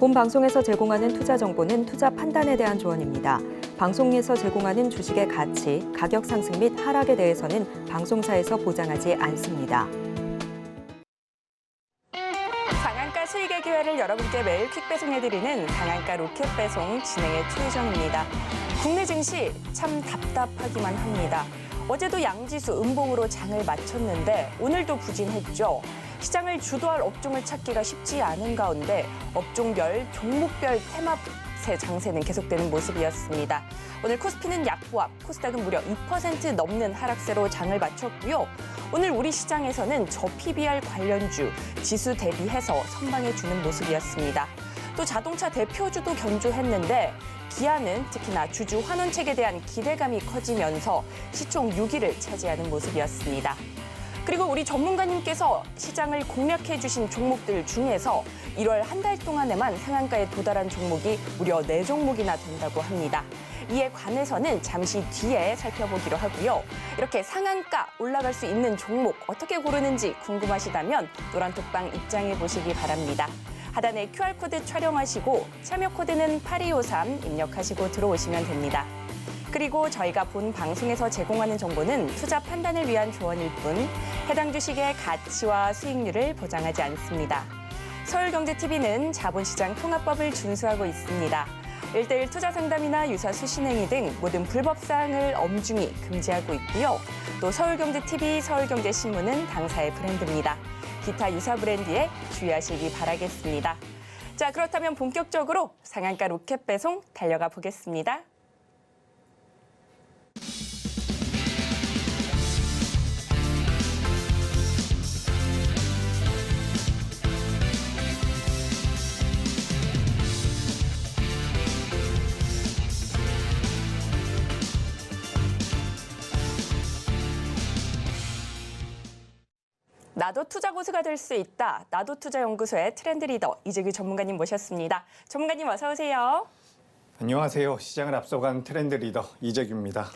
본 방송에서 제공하는 투자 정보는 투자 판단에 대한 조언입니다. 방송에서 제공하는 주식의 가치, 가격 상승 및 하락에 대해서는 방송사에서 보장하지 않습니다. 상한가 수익의 기회를 여러분께 매일 퀵 배송해드리는 상한가 로켓 배송 진행의 최유정입니다. 국내 증시 참 답답하기만 합니다. 어제도 양지수 음봉으로 장을 마쳤는데 오늘도 부진했죠. 시장을 주도할 업종을 찾기가 쉽지 않은 가운데 업종별, 종목별 테마세 장세는 계속되는 모습이었습니다. 오늘 코스피는 약보합, 코스닥은 무려 2% 넘는 하락세로 장을 마쳤고요. 오늘 우리 시장에서는 저PBR 관련주 지수 대비해서 선방해주는 모습이었습니다. 또 자동차 대표주도 견조했는데 기아는 특히나 주주 환원책에 대한 기대감이 커지면서 시총 6위를 차지하는 모습이었습니다. 그리고 우리 전문가님께서 시장을 공략해 주신 종목들 중에서 1월 한 달 동안에만 상한가에 도달한 종목이 무려 4종목이나 된다고 합니다. 이에 관해서는 잠시 뒤에 살펴보기로 하고요. 이렇게 상한가 올라갈 수 있는 종목 어떻게 고르는지 궁금하시다면 노란톡방 입장해 보시기 바랍니다. 하단에 QR코드 촬영하시고 참여 코드는 8253 입력하시고 들어오시면 됩니다. 그리고 저희가 본 방송에서 제공하는 정보는 투자 판단을 위한 조언일 뿐 해당 주식의 가치와 수익률을 보장하지 않습니다. 서울경제TV는 자본시장 통합법을 준수하고 있습니다. 1:1 투자 상담이나 유사 수신행위 등 모든 불법 사항을 엄중히 금지하고 있고요. 또 서울경제TV, 서울경제신문은 당사의 브랜드입니다. 기타 유사 브랜드에 주의하시기 바라겠습니다. 자, 그렇다면 본격적으로 상한가 로켓 배송 달려가 보겠습니다. 나도 투자 고수가 될 수 있다. 나도 투자 연구소의 트렌드 리더 이재규 전문가님 모셨습니다. 전문가님 어서 오세요. 안녕하세요. 시장을 앞서간 트렌드 리더 이재규입니다.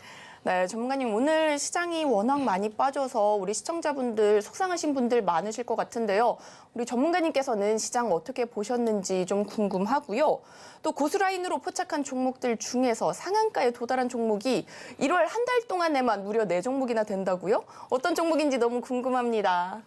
네, 전문가님 오늘 시장이 워낙 많이 빠져서 우리 시청자분들 속상하신 분들 많으실 것 같은데요. 우리 전문가님께서는 시장 어떻게 보셨는지 좀 궁금하고요. 또 고수라인으로 포착한 종목들 중에서 상한가에 도달한 종목이 1월 한 달 동안에만 무려 4종목이나 된다고요? 어떤 종목인지 너무 궁금합니다.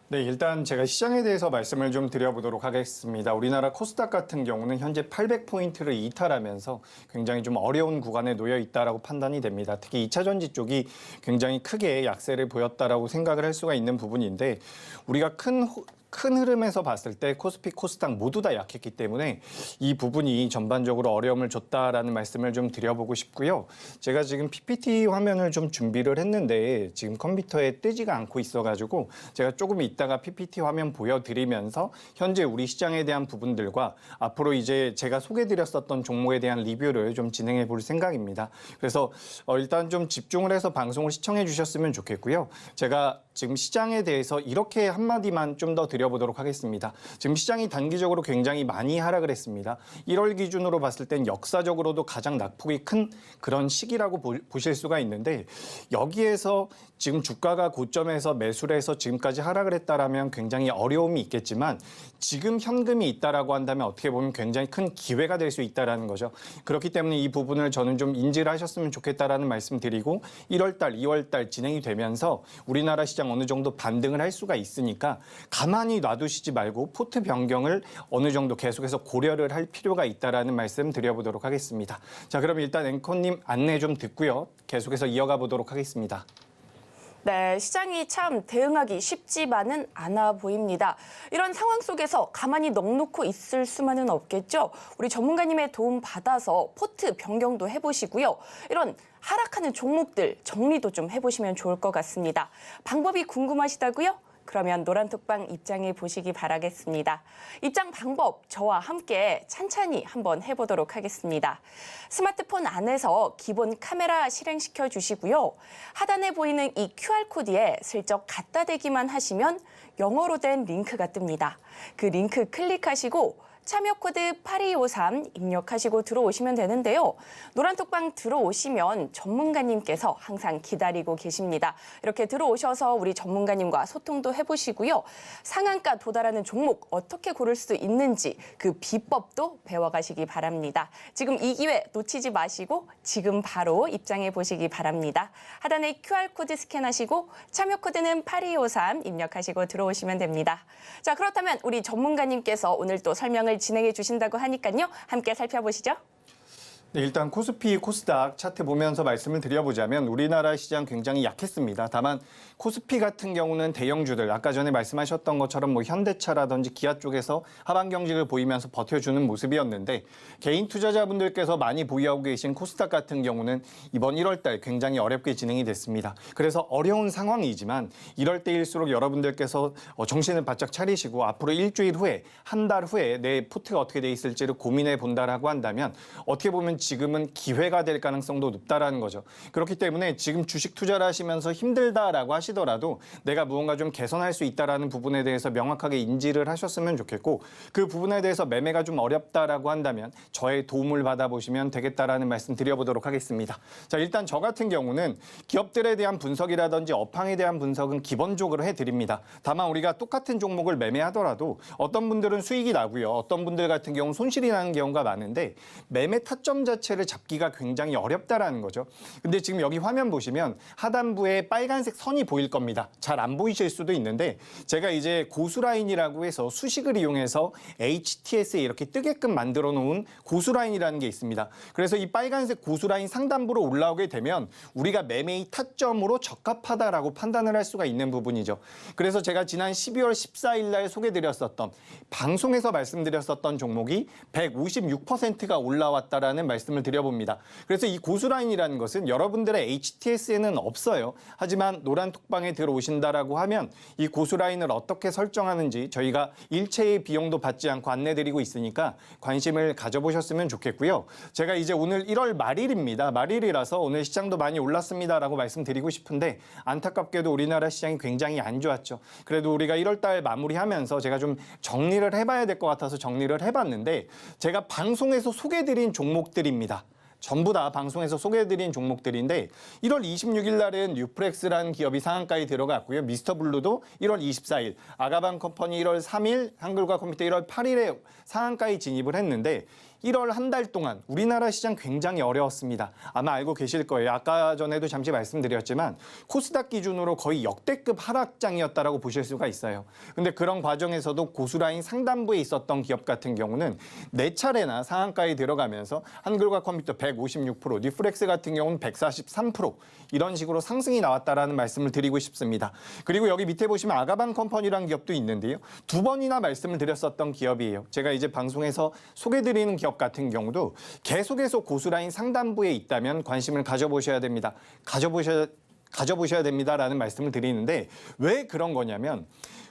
네, 일단 제가 시장에 대해서 말씀을 좀 드려보도록 하겠습니다. 우리나라 코스닥 같은 경우는 현재 800포인트를 이탈하면서 굉장히 좀 어려운 구간에 놓여 있다라고 판단이 됩니다. 특히 2차 전지 쪽이 굉장히 크게 약세를 보였다라고 생각을 할 수가 있는 부분인데 우리가 큰 흐름에서 봤을 때 코스피, 코스닥 모두 다 약했기 때문에 이 부분이 전반적으로 어려움을 줬다라는 말씀을 좀 드려보고 싶고요. 제가 지금 PPT 화면을 좀 준비를 했는데 지금 컴퓨터에 뜨지가 않고 있어가지고 제가 조금 이따가 PPT 화면 보여드리면서 현재 우리 시장에 대한 부분들과 앞으로 이제 제가 소개드렸었던 종목에 대한 리뷰를 좀 진행해 볼 생각입니다. 그래서 일단 좀 집중을 해서 방송을 시청해 주셨으면 좋겠고요. 제가 지금 시장에 대해서 이렇게 한마디만 좀 더 드려보도록 하겠습니다. 지금 시장이 단기적으로 굉장히 많이 하락을 했습니다. 1월 기준으로 봤을 땐 역사적으로도 가장 낙폭이 큰 그런 시기라고 보실 수가 있는데 여기에서 지금 주가가 고점에서 매수를 해서 지금까지 하락을 했다라면 굉장히 어려움이 있겠지만 지금 현금이 있다라고 한다면 어떻게 보면 굉장히 큰 기회가 될 수 있다라는 거죠. 그렇기 때문에 이 부분을 저는 좀 인지를 하셨으면 좋겠다라는 말씀 드리고 1월 달, 2월 달 진행이 되면서 우리나라 시장 어느 정도 반등을 할 수가 있으니까 가만히 놔두시지 말고 포트 변경을 어느 정도 계속해서 고려를 할 필요가 있다라는 말씀 드려보도록 하겠습니다. 자, 그럼 일단 앵커님 안내 좀 듣고요. 계속해서 이어가 보도록 하겠습니다. 네, 시장이 참 대응하기 쉽지만은 않아 보입니다. 이런 상황 속에서 가만히 넋놓고 있을 수만은 없겠죠. 우리 전문가님의 도움 받아서 포트 변경도 해보시고요. 이런 하락하는 종목들 정리도 좀 해보시면 좋을 것 같습니다. 방법이 궁금하시다고요? 그러면 노란톡방 입장해 보시기 바라겠습니다. 입장 방법 저와 함께 찬찬히 한번 해보도록 하겠습니다. 스마트폰 안에서 기본 카메라 실행시켜 주시고요. 하단에 보이는 이 QR코드에 슬쩍 갖다 대기만 하시면 영어로 된 링크가 뜹니다. 그 링크 클릭하시고 참여 코드 8253 입력하시고 들어오시면 되는데요. 노란톡방 들어오시면 전문가님께서 항상 기다리고 계십니다. 이렇게 들어오셔서 우리 전문가님과 소통도 해보시고요. 상한가 도달하는 종목 어떻게 고를 수 있는지 그 비법도 배워가시기 바랍니다. 지금 이 기회 놓치지 마시고 지금 바로 입장해 보시기 바랍니다. 하단에 QR코드 스캔하시고 참여 코드는 8253 입력하시고 들어오시면 됩니다. 자, 그렇다면 우리 전문가님께서 오늘 또 설명을 진행해 주신다고 하니까요. 함께 살펴보시죠. 네, 일단 코스피, 코스닥 차트 보면서 말씀을 드려보자면 우리나라 시장 굉장히 약했습니다. 다만 코스피 같은 경우는 대형주들, 아까 전에 말씀하셨던 것처럼 뭐 현대차라든지 기아 쪽에서 하반 경직을 보이면서 버텨주는 모습이었는데 개인 투자자분들께서 많이 보유하고 계신 코스닥 같은 경우는 이번 1월 달 굉장히 어렵게 진행이 됐습니다. 그래서 어려운 상황이지만 이럴 때일수록 여러분들께서 정신을 바짝 차리시고 앞으로 일주일 후에, 한 달 후에 내 포트가 어떻게 돼 있을지를 고민해 본다라고 한다면 어떻게 보면 지금은 기회가 될 가능성도 높다라는 거죠. 그렇기 때문에 지금 주식 투자를 하시면서 힘들다라고 하시더라도 내가 무언가 좀 개선할 수 있다라는 부분에 대해서 명확하게 인지를 하셨으면 좋겠고 그 부분에 대해서 매매가 좀 어렵다라고 한다면 저의 도움을 받아보시면 되겠다라는 말씀 드려보도록 하겠습니다. 자, 일단 저 같은 경우는 기업들에 대한 분석이라든지 업황에 대한 분석은 기본적으로 해드립니다. 다만 우리가 똑같은 종목을 매매하더라도 어떤 분들은 수익이 나고요. 어떤 분들 같은 경우는 손실이 나는 경우가 많은데 매매 타점 자체를 잡기가 굉장히 어렵다라는 거죠. 근데 지금 여기 화면 보시면 하단부에 빨간색 선이 보일 겁니다. 잘 안 보이실 수도 있는데 제가 이제 고수라인이라고 해서 수식을 이용해서 HTS에 이렇게 뜨게끔 만들어 놓은 고수라인이라는 게 있습니다. 그래서 이 빨간색 고수라인 상단부로 올라오게 되면 우리가 매매의 타점으로 적합하다라고 판단을 할 수가 있는 부분이죠. 그래서 제가 지난 12월 14일 날 소개드렸었던 방송에서 말씀드렸었던 종목이 156%가 올라왔다라는 말씀을 드려봅니다. 그래서 이 고수라인이라는 것은 여러분들의 HTS에는 없어요. 하지만 노란톡방에 들어오신다라고 하면 이 고수라인을 어떻게 설정하는지 저희가 일체의 비용도 받지 않고 안내드리고 있으니까 관심을 가져보셨으면 좋겠고요. 제가 이제 오늘 1월 말일입니다. 말일이라서 오늘 시장도 많이 올랐습니다라고 말씀드리고 싶은데 안타깝게도 우리나라 시장이 굉장히 안 좋았죠. 그래도 우리가 1월 달 마무리하면서 제가 좀 정리를 해봐야 될 것 같아서 정리를 해봤는데 제가 방송에서 소개드린 종목들입니다. 전부 다 방송에서 소개해드린 종목들인데 1월 26일 날은 뉴프렉스라는 기업이 상한가에 들어갔고요. 미스터블루도 1월 24일, 아가방 컴퍼니 1월 3일, 한글과 컴퓨터 1월 8일에 상한가에 진입을 했는데 1월 한 달 동안 우리나라 시장 굉장히 어려웠습니다. 아마 알고 계실 거예요. 아까 전에도 잠시 말씀드렸지만 코스닥 기준으로 거의 역대급 하락장이었다라고 보실 수가 있어요. 근데 그런 과정에서도 고수라인 상단부에 있었던 기업 같은 경우는 4차례나 상한가에 들어가면서 한글과 컴퓨터 156%, 뉴프렉스 같은 경우는 143% 이런 식으로 상승이 나왔다라는 말씀을 드리고 싶습니다. 그리고 여기 밑에 보시면 아가방 컴퍼니라는 기업도 있는데요. 2번이나 말씀을 드렸었던 기업이에요. 제가 이제 방송에서 소개드리는 기업 같은 경우도 계속해서 고수라인 상단부에 있다면 관심을 가져보셔야 됩니다. 가져보셔야 됩니다라는 말씀을 드리는데 왜 그런 거냐면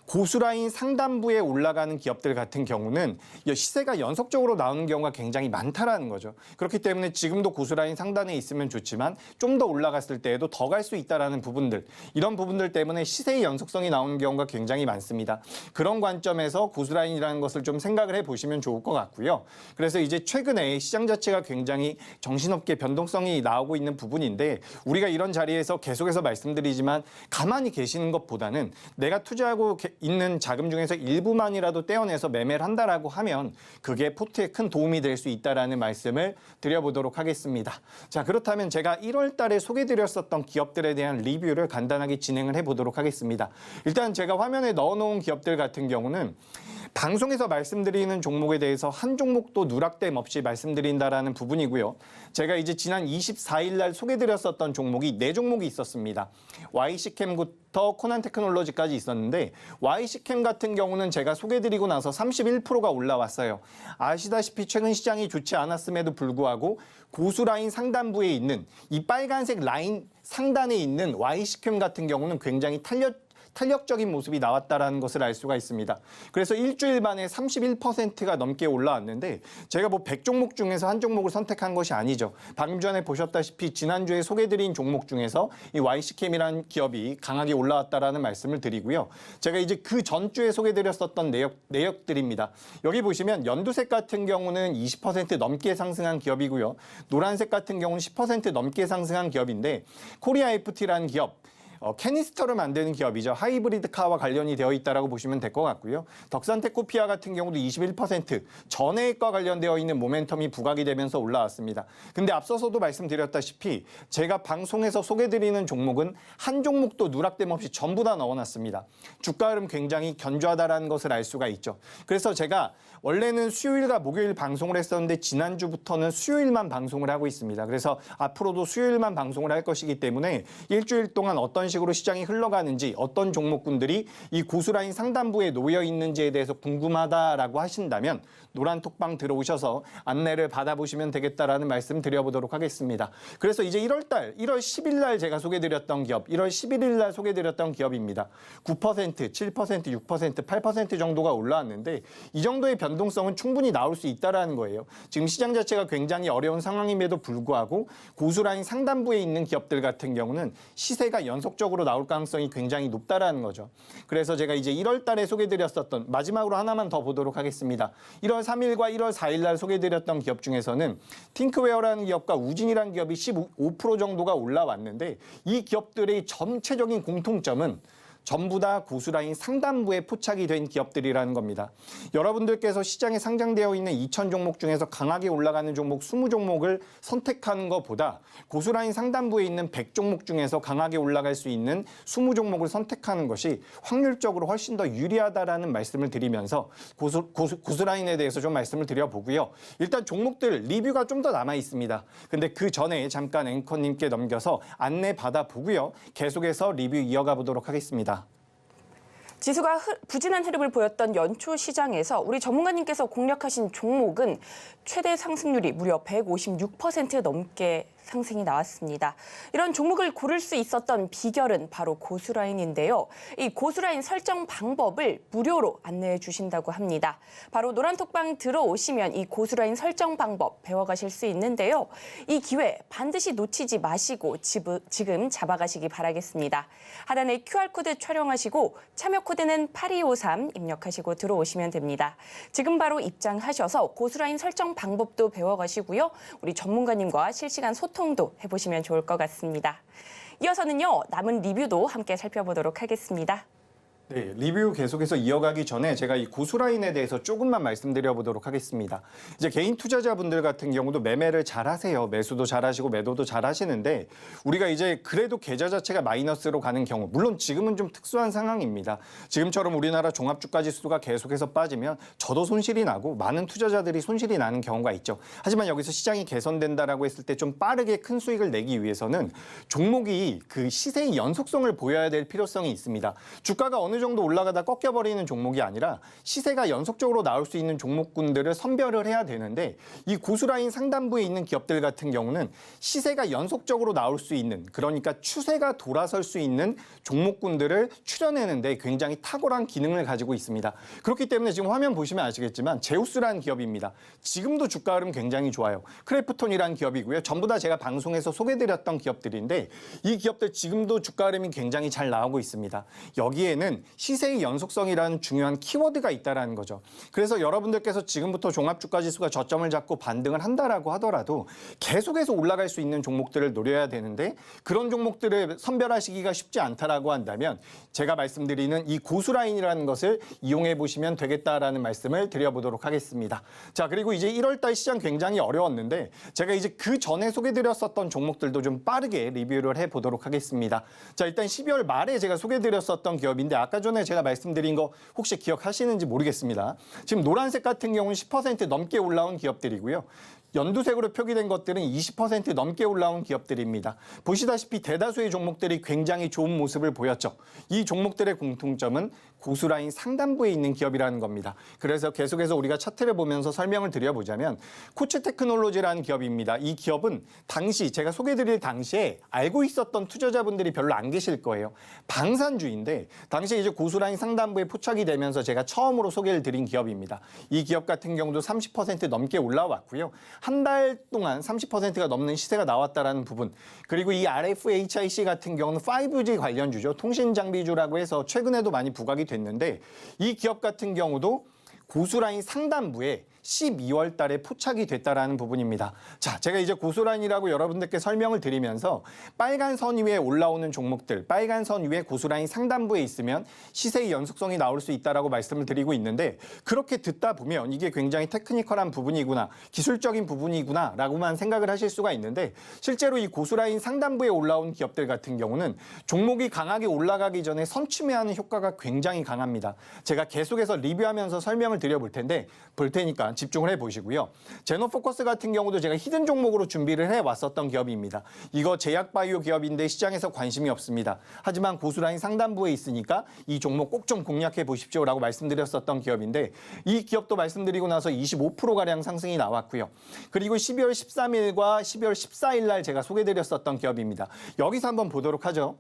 고수라인 상단부에 올라가는 기업들 같은 경우는 시세가 연속적으로 나오는 경우가 굉장히 많다라는 거죠. 그렇기 때문에 지금도 고수라인 상단에 있으면 좋지만 좀 더 올라갔을 때에도 더 갈 수 있다라는 부분들, 이런 부분들 때문에 시세의 연속성이 나오는 경우가 굉장히 많습니다. 그런 관점에서 고수라인이라는 것을 좀 생각을 해보시면 좋을 것 같고요. 그래서 이제 최근에 시장 자체가 굉장히 정신없게 변동성이 나오고 있는 부분인데 우리가 이런 자리에서 계속해서 말씀드리지만 가만히 계시는 것보다는 내가 투자하고 있는 자금 중에서 일부만이라도 떼어내서 매매를 한다라고 하면 그게 포트에 큰 도움이 될 수 있다라는 말씀을 드려보도록 하겠습니다. 자, 그렇다면 제가 1월 달에 소개드렸었던 기업들에 대한 리뷰를 간단하게 진행을 해보도록 하겠습니다. 일단 제가 화면에 넣어놓은 기업들 같은 경우는 방송에서 말씀드리는 종목에 대해서 한 종목도 누락됨 없이 말씀드린다라는 부분이고요. 제가 이제 지난 24일 날 소개드렸었던 종목이 4종목이 있었습니다. YC캠부터 코난테크놀로지까지 있었는데 YC캠 같은 경우는 제가 소개드리고 나서 31%가 올라왔어요. 아시다시피 최근 시장이 좋지 않았음에도 불구하고 고수라인 상단부에 있는 이 빨간색 라인 상단에 있는 YC캠 같은 경우는 굉장히 탄력적인 모습이 나왔다라는 것을 알 수가 있습니다. 그래서 일주일 만에 31%가 넘게 올라왔는데 제가 뭐 100종목 중에서 한 종목을 선택한 것이 아니죠. 방금 전에 보셨다시피 지난주에 소개드린 종목 중에서 이 YC캠이라는 기업이 강하게 올라왔다라는 말씀을 드리고요. 제가 이제 그 전주에 소개드렸었던 내역들입니다. 여기 보시면 연두색 같은 경우는 20% 넘게 상승한 기업이고요. 노란색 같은 경우는 10% 넘게 상승한 기업인데 코리아 FT라는 기업, 캐니스터를 만드는 기업이죠. 하이브리드 카와 관련이 되어 있다라고 보시면 될 것 같고요. 덕산테코피아 같은 경우도 21% 전해액과 관련되어 있는 모멘텀이 부각이 되면서 올라왔습니다. 근데 앞서서도 말씀드렸다시피 제가 방송에서 소개드리는 종목은 한 종목도 누락됨 없이 전부 다 넣어놨습니다. 주가 흐름 굉장히 견조하다라는 것을 알 수가 있죠. 그래서 제가 원래는 수요일과 목요일 방송을 했었는데 지난주부터는 수요일만 방송을 하고 있습니다. 그래서 앞으로도 수요일만 방송을 할 것이기 때문에 일주일 동안 어떤 식으로 시장이 흘러가는지 어떤 종목군들이 이 고수라인 상단부에 놓여 있는지에 대해서 궁금하다라고 하신다면 노란 톡방 들어오셔서 안내를 받아보시면 되겠다라는 말씀 드려보도록 하겠습니다. 그래서 이제 1월 10일 날 제가 소개드렸던 기업, 1월 11일 날 소개드렸던 기업입니다. 9%, 7%, 6%, 8% 정도가 올라왔는데 이 정도의 변동성은 충분히 나올 수 있다라는 거예요. 지금 시장 자체가 굉장히 어려운 상황임에도 불구하고 고수라인 상단부에 있는 기업들 같은 경우는 시세가 연속적으로 나올 가능성이 굉장히 높다라는 거죠. 그래서 제가 이제 1월 달에 소개드렸었던 마지막으로 하나만 더 보도록 하겠습니다. 1월 3일과 1월 4일 날 소개드렸던 기업 중에서는 팅크웨어라는 기업과 우진이라는 기업이 15% 정도가 올라왔는데 이 기업들의 전체적인 공통점은 전부 다 고수라인 상단부에 포착이 된 기업들이라는 겁니다. 여러분들께서 시장에 상장되어 있는 2,000 종목 중에서 강하게 올라가는 종목 20종목을 선택하는 것보다 고수라인 상단부에 있는 100종목 중에서 강하게 올라갈 수 있는 20종목을 선택하는 것이 확률적으로 훨씬 더 유리하다라는 말씀을 드리면서 고수라인에 대해서 좀 말씀을 드려보고요. 일단 종목들 리뷰가 좀 더 남아 있습니다. 근데 그 전에 잠깐 앵커님께 넘겨서 안내 받아보고요. 계속해서 리뷰 이어가 보도록 하겠습니다. 지수가 부진한 흐름을 보였던 연초 시장에서 우리 전문가님께서 공략하신 종목은 최대 상승률이 무려 156% 넘게 상승이 나왔습니다. 이런 종목을 고를 수 있었던 비결은 바로 고수라인인데요. 이 고수라인 설정 방법을 무료로 안내해 주신다고 합니다. 바로 노란톡방 들어오시면 이 고수라인 설정 방법 배워가실 수 있는데요. 이 기회 반드시 놓치지 마시고 지금 잡아가시기 바라겠습니다. 하단에 QR코드 촬영하시고 참여 코드는 8253 입력하시고 들어오시면 됩니다. 지금 바로 입장하셔서 고수라인 설정 방법도 배워가시고요. 우리 전문가님과 실시간 소통도 해보시면 좋을 것 같습니다. 이어서는요, 남은 리뷰도 함께 살펴보도록 하겠습니다. 네, 리뷰 계속해서 이어가기 전에 제가 이 고수라인에 대해서 조금만 말씀드려보도록 하겠습니다. 이제 개인 투자자분들 같은 경우도 매매를 잘 하세요. 매수도 잘 하시고 매도도 잘 하시는데 우리가 이제 그래도 계좌 자체가 마이너스로 가는 경우, 물론 지금은 좀 특수한 상황입니다. 지금처럼 우리나라 종합주가지수가 계속해서 빠지면 저도 손실이 나고 많은 투자자들이 손실이 나는 경우가 있죠. 하지만 여기서 시장이 개선된다라고 했을 때 좀 빠르게 큰 수익을 내기 위해서는 종목이 그 시세의 연속성을 보여야 될 필요성이 있습니다. 주가가 어느 정도 올라가다 꺾여버리는 종목이 아니라 시세가 연속적으로 나올 수 있는 종목군들을 선별을 해야 되는데 이 고수라인 상단부에 있는 기업들 같은 경우는 시세가 연속적으로 나올 수 있는, 그러니까 추세가 돌아설 수 있는 종목군들을 추려내는데 굉장히 탁월한 기능을 가지고 있습니다. 그렇기 때문에 지금 화면 보시면 아시겠지만 제우스라는 기업입니다. 지금도 주가 흐름 굉장히 좋아요. 크래프톤이라는 기업이고요. 전부 다 제가 방송에서 소개드렸던 기업들인데 이 기업들 지금도 주가 흐름이 굉장히 잘 나오고 있습니다. 여기에는 시세의 연속성이라는 중요한 키워드가 있다는 거죠. 그래서 여러분들께서 지금부터 종합주가지수가 저점을 잡고 반등을 한다라고 하더라도 계속해서 올라갈 수 있는 종목들을 노려야 되는데 그런 종목들을 선별하시기가 쉽지 않다라고 한다면 제가 말씀드리는 이 고수라인이라는 것을 이용해 보시면 되겠다라는 말씀을 드려보도록 하겠습니다. 자, 그리고 이제 1월달 시장 굉장히 어려웠는데 제가 이제 그 전에 소개드렸었던 종목들도 좀 빠르게 리뷰를 해보도록 하겠습니다. 자, 일단 12월 말에 제가 소개드렸었던 기업인데 아까 전에 제가 말씀드린 거 혹시 기억하시는지 모르겠습니다. 지금 노란색 같은 경우는 10% 넘게 올라온 기업들이고요. 연두색으로 표기된 것들은 20% 넘게 올라온 기업들입니다. 보시다시피 대다수의 종목들이 굉장히 좋은 모습을 보였죠. 이 종목들의 공통점은 고수라인 상단부에 있는 기업이라는 겁니다. 그래서 계속해서 우리가 차트를 보면서 설명을 드려보자면 코츠 테크놀로지라는 기업입니다. 이 기업은 당시 제가 소개드릴 당시에 알고 있었던 투자자분들이 별로 안 계실 거예요. 방산주인데 당시 이제 고수라인 상단부에 포착이 되면서 제가 처음으로 소개를 드린 기업입니다. 이 기업 같은 경우도 30% 넘게 올라왔고요. 한 달 동안 30%가 넘는 시세가 나왔다라는 부분. 그리고 이 RFHIC 같은 경우는 5G 관련주죠. 통신장비주라고 해서 최근에도 많이 부각이 됐는데 이 기업 같은 경우도 고수라인 상단부에 12월 달에 포착이 됐다라는 부분입니다. 자, 제가 이제 고수라인이라고 여러분들께 설명을 드리면서 빨간 선 위에 올라오는 종목들, 빨간 선 위에 고수라인 상단부에 있으면 시세의 연속성이 나올 수 있다라고 말씀을 드리고 있는데 그렇게 듣다 보면 이게 굉장히 테크니컬한 부분이구나, 기술적인 부분이구나라고만 생각을 하실 수가 있는데 실제로 이 고수라인 상단부에 올라온 기업들 같은 경우는 종목이 강하게 올라가기 전에 선취매하는 효과가 굉장히 강합니다. 제가 계속해서 리뷰하면서 설명을 드려볼 테니까 집중을 해보시고요. 제노포커스 같은 경우도 제가 히든 종목으로 준비를 해왔었던 기업입니다. 이거 제약바이오 기업인데 시장에서 관심이 없습니다. 하지만 고수라인 상단부에 있으니까 이 종목 꼭 좀 공략해 보십시오라고 말씀드렸었던 기업인데 이 기업도 말씀드리고 나서 25%가량 상승이 나왔고요. 그리고 12월 13일과 12월 14일 날 제가 소개드렸었던 기업입니다. 여기서 한번 보도록 하죠.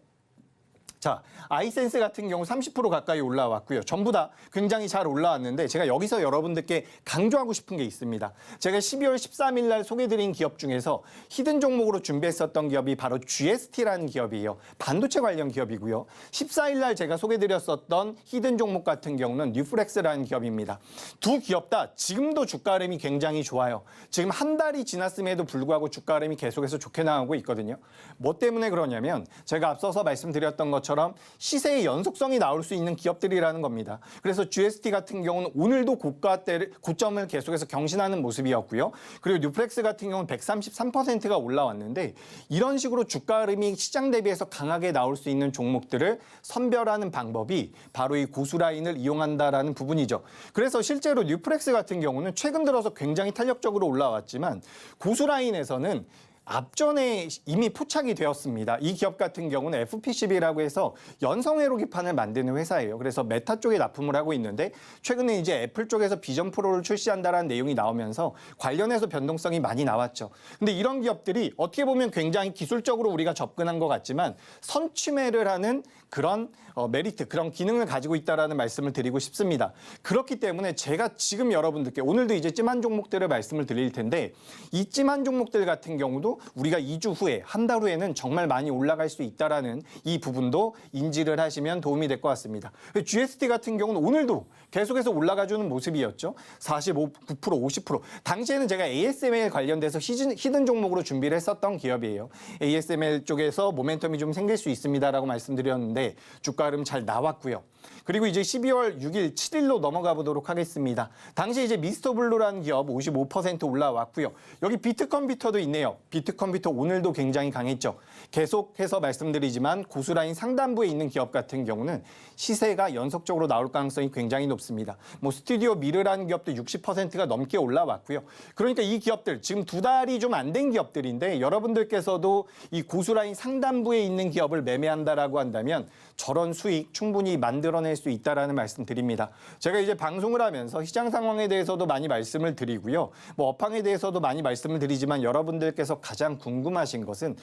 자, 아이센스 같은 경우 30% 가까이 올라왔고요. 전부 다 굉장히 잘 올라왔는데 제가 여기서 여러분들께 강조하고 싶은 게 있습니다. 제가 12월 13일 날 소개드린 기업 중에서 히든 종목으로 준비했었던 기업이 바로 GST라는 기업이에요. 반도체 관련 기업이고요. 14일 날 제가 소개드렸었던 히든 종목 같은 경우는 뉴플렉스라는 기업입니다. 두 기업 다 지금도 주가 흐름이 굉장히 좋아요. 지금 한 달이 지났음에도 불구하고 주가 흐름이 계속해서 좋게 나오고 있거든요. 뭐 때문에 그러냐면 제가 앞서서 말씀드렸던 것처럼 시세의 연속성이 나올 수 있는 기업들이라는 겁니다. 그래서 GST 같은 경우는 오늘도 고점을 계속해서 경신하는 모습이었고요. 그리고 뉴플렉스 같은 경우는 133%가 올라왔는데 이런 식으로 주가 흐름이 시장 대비해서 강하게 나올 수 있는 종목들을 선별하는 방법이 바로 이 고수라인을 이용한다라는 부분이죠. 그래서 실제로 뉴플렉스 같은 경우는 최근 들어서 굉장히 탄력적으로 올라왔지만 고수라인에서는 앞전에 이미 포착이 되었습니다. 이 기업 같은 경우는 FPCB라고 해서 연성회로 기판을 만드는 회사예요. 그래서 메타 쪽에 납품을 하고 있는데 최근에 이제 애플 쪽에서 비전 프로를 출시한다라는 내용이 나오면서 관련해서 변동성이 많이 나왔죠. 근데 이런 기업들이 어떻게 보면 굉장히 기술적으로 우리가 접근한 것 같지만 선취매를 하는 그런 메리트, 그런 기능을 가지고 있다라는 말씀을 드리고 싶습니다. 그렇기 때문에 제가 지금 여러분들께 오늘도 이제 찜한 종목들을 말씀을 드릴 텐데 이 찜한 종목들 같은 경우도 우리가 2주 후에, 한 달 후에는 정말 많이 올라갈 수 있다라는 이 부분도 인지를 하시면 도움이 될 것 같습니다. GST 같은 경우는 오늘도 계속해서 올라가주는 모습이었죠. 45%, 50%. 당시에는 제가 ASML 관련돼서 히든 종목으로 준비를 했었던 기업이에요. ASML 쪽에서 모멘텀이 좀 생길 수 있습니다라고 말씀드렸는데 주가 흐름 잘 나왔고요. 그리고 이제 12월 6일, 7일로 넘어가 보도록 하겠습니다. 당시 이제 미스터블루라는 기업 55% 올라왔고요. 여기 비트컴퓨터도 있네요. 비트컴퓨터 오늘도 굉장히 강했죠. 계속해서 말씀드리지만 고수라인 상단부에 있는 기업 같은 경우는 시세가 연속적으로 나올 가능성이 굉장히 높습니다. 뭐 스튜디오 미르라는 기업도 60%가 넘게 올라왔고요. 그러니까 이 기업들 지금 두 달이 좀 안 된 기업들인데 여러분들께서도 이 고수라인 상단부에 있는 기업을 매매한다라고 한다면 저런 수익 충분히 만들어낼 수 있다라는 말씀 드립니다. 제가 이제 방송을 하면서 시장 상황에 대해서도 많이 말씀을 드리고요. 뭐 업황에 대해서도 많이 말씀을 드리지만 여러분들께서 가장 궁금하신 것은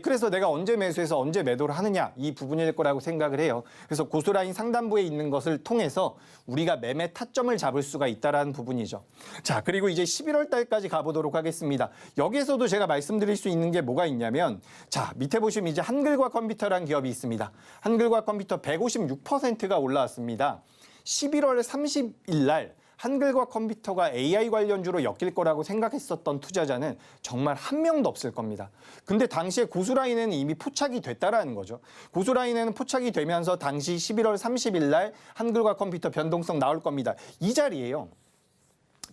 그래서 내가 언제 매수해서 언제 매도를 하느냐 이 부분일 거라고 생각을 해요. 그래서 고수라인 상단부에 있는 것을 통해서 우리가 매매 타점을 잡을 수가 있다라는 부분이죠. 자, 그리고 이제 11월 달까지 가보도록 하겠습니다. 여기에서도 제가 말씀드릴 수 있는 게 뭐가 있냐면 자, 밑에 보시면 이제 한글과 컴퓨터라는 기업이 있습니다. 한글과 컴퓨터 156%가 올라왔습니다. 11월 30일 날 한글과 컴퓨터가 AI 관련주로 엮일 거라고 생각했었던 투자자는 정말 한 명도 없을 겁니다. 근데 당시에 고수라인에는 이미 포착이 됐다라는 거죠. 고수라인에는 포착이 되면서 당시 11월 30일 날 한글과 컴퓨터 변동성 나올 겁니다. 이 자리예요.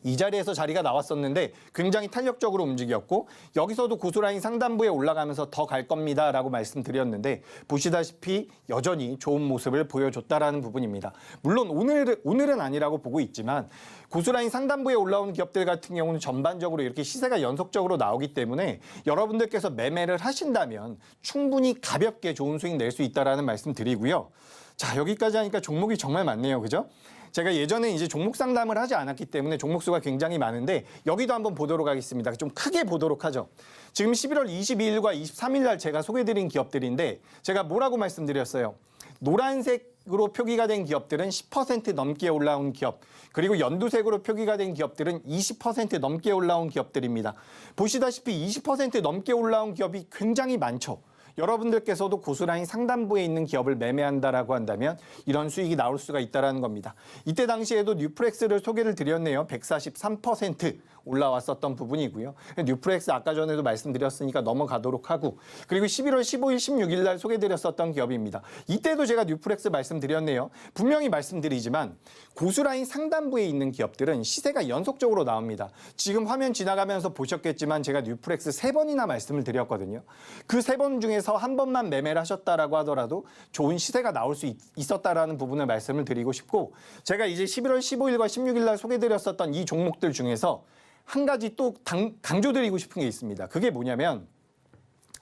이 자리에서 자리가 나왔었는데 굉장히 탄력적으로 움직였고 여기서도 고수라인 상단부에 올라가면서 더 갈 겁니다라고 말씀드렸는데 보시다시피 여전히 좋은 모습을 보여줬다라는 부분입니다. 물론 오늘은 아니라고 보고 있지만 고수라인 상단부에 올라온 기업들 같은 경우는 전반적으로 이렇게 시세가 연속적으로 나오기 때문에 여러분들께서 매매를 하신다면 충분히 가볍게 좋은 수익 낼 수 있다라는 말씀 드리고요. 자, 여기까지 하니까 종목이 정말 많네요. 그죠? 제가 예전에 이제 종목 상담을 하지 않았기 때문에 종목 수가 굉장히 많은데 여기도 한번 보도록 하겠습니다. 좀 크게 보도록 하죠. 지금 11월 22일과 23일 날 제가 소개드린 기업들인데 제가 뭐라고 말씀드렸어요? 노란색으로 표기가 된 기업들은 10% 넘게 올라온 기업, 그리고 연두색으로 표기가 된 기업들은 20% 넘게 올라온 기업들입니다. 보시다시피 20% 넘게 올라온 기업이 굉장히 많죠. 여러분들께서도 고스란히 상단부에 있는 기업을 매매한다라고 한다면 이런 수익이 나올 수가 있다는 겁니다. 이때 당시에도 뉴프렉스를 소개를 드렸네요. 143% 올라왔었던 부분이고요. 뉴프렉스 아까 전에도 말씀드렸으니까 넘어가도록 하고, 그리고 11월 15일, 16일 날 소개드렸었던 기업입니다. 이때도 제가 뉴프렉스 말씀드렸네요. 분명히 말씀드리지만 고스란히 상단부에 있는 기업들은 시세가 연속적으로 나옵니다. 지금 화면 지나가면서 보셨겠지만 제가 뉴프렉스 3번이나 말씀을 드렸거든요. 그 3번 중에서 한 번만 매매를 하셨다라고 하더라도 좋은 시세가 나올 수 있었다라는 부분을 말씀을 드리고 싶고, 제가 이제 11월 15일과 16일 날 소개드렸었던 이 종목들 중에서 한 가지 또 강조드리고 싶은 게 있습니다. 그게 뭐냐면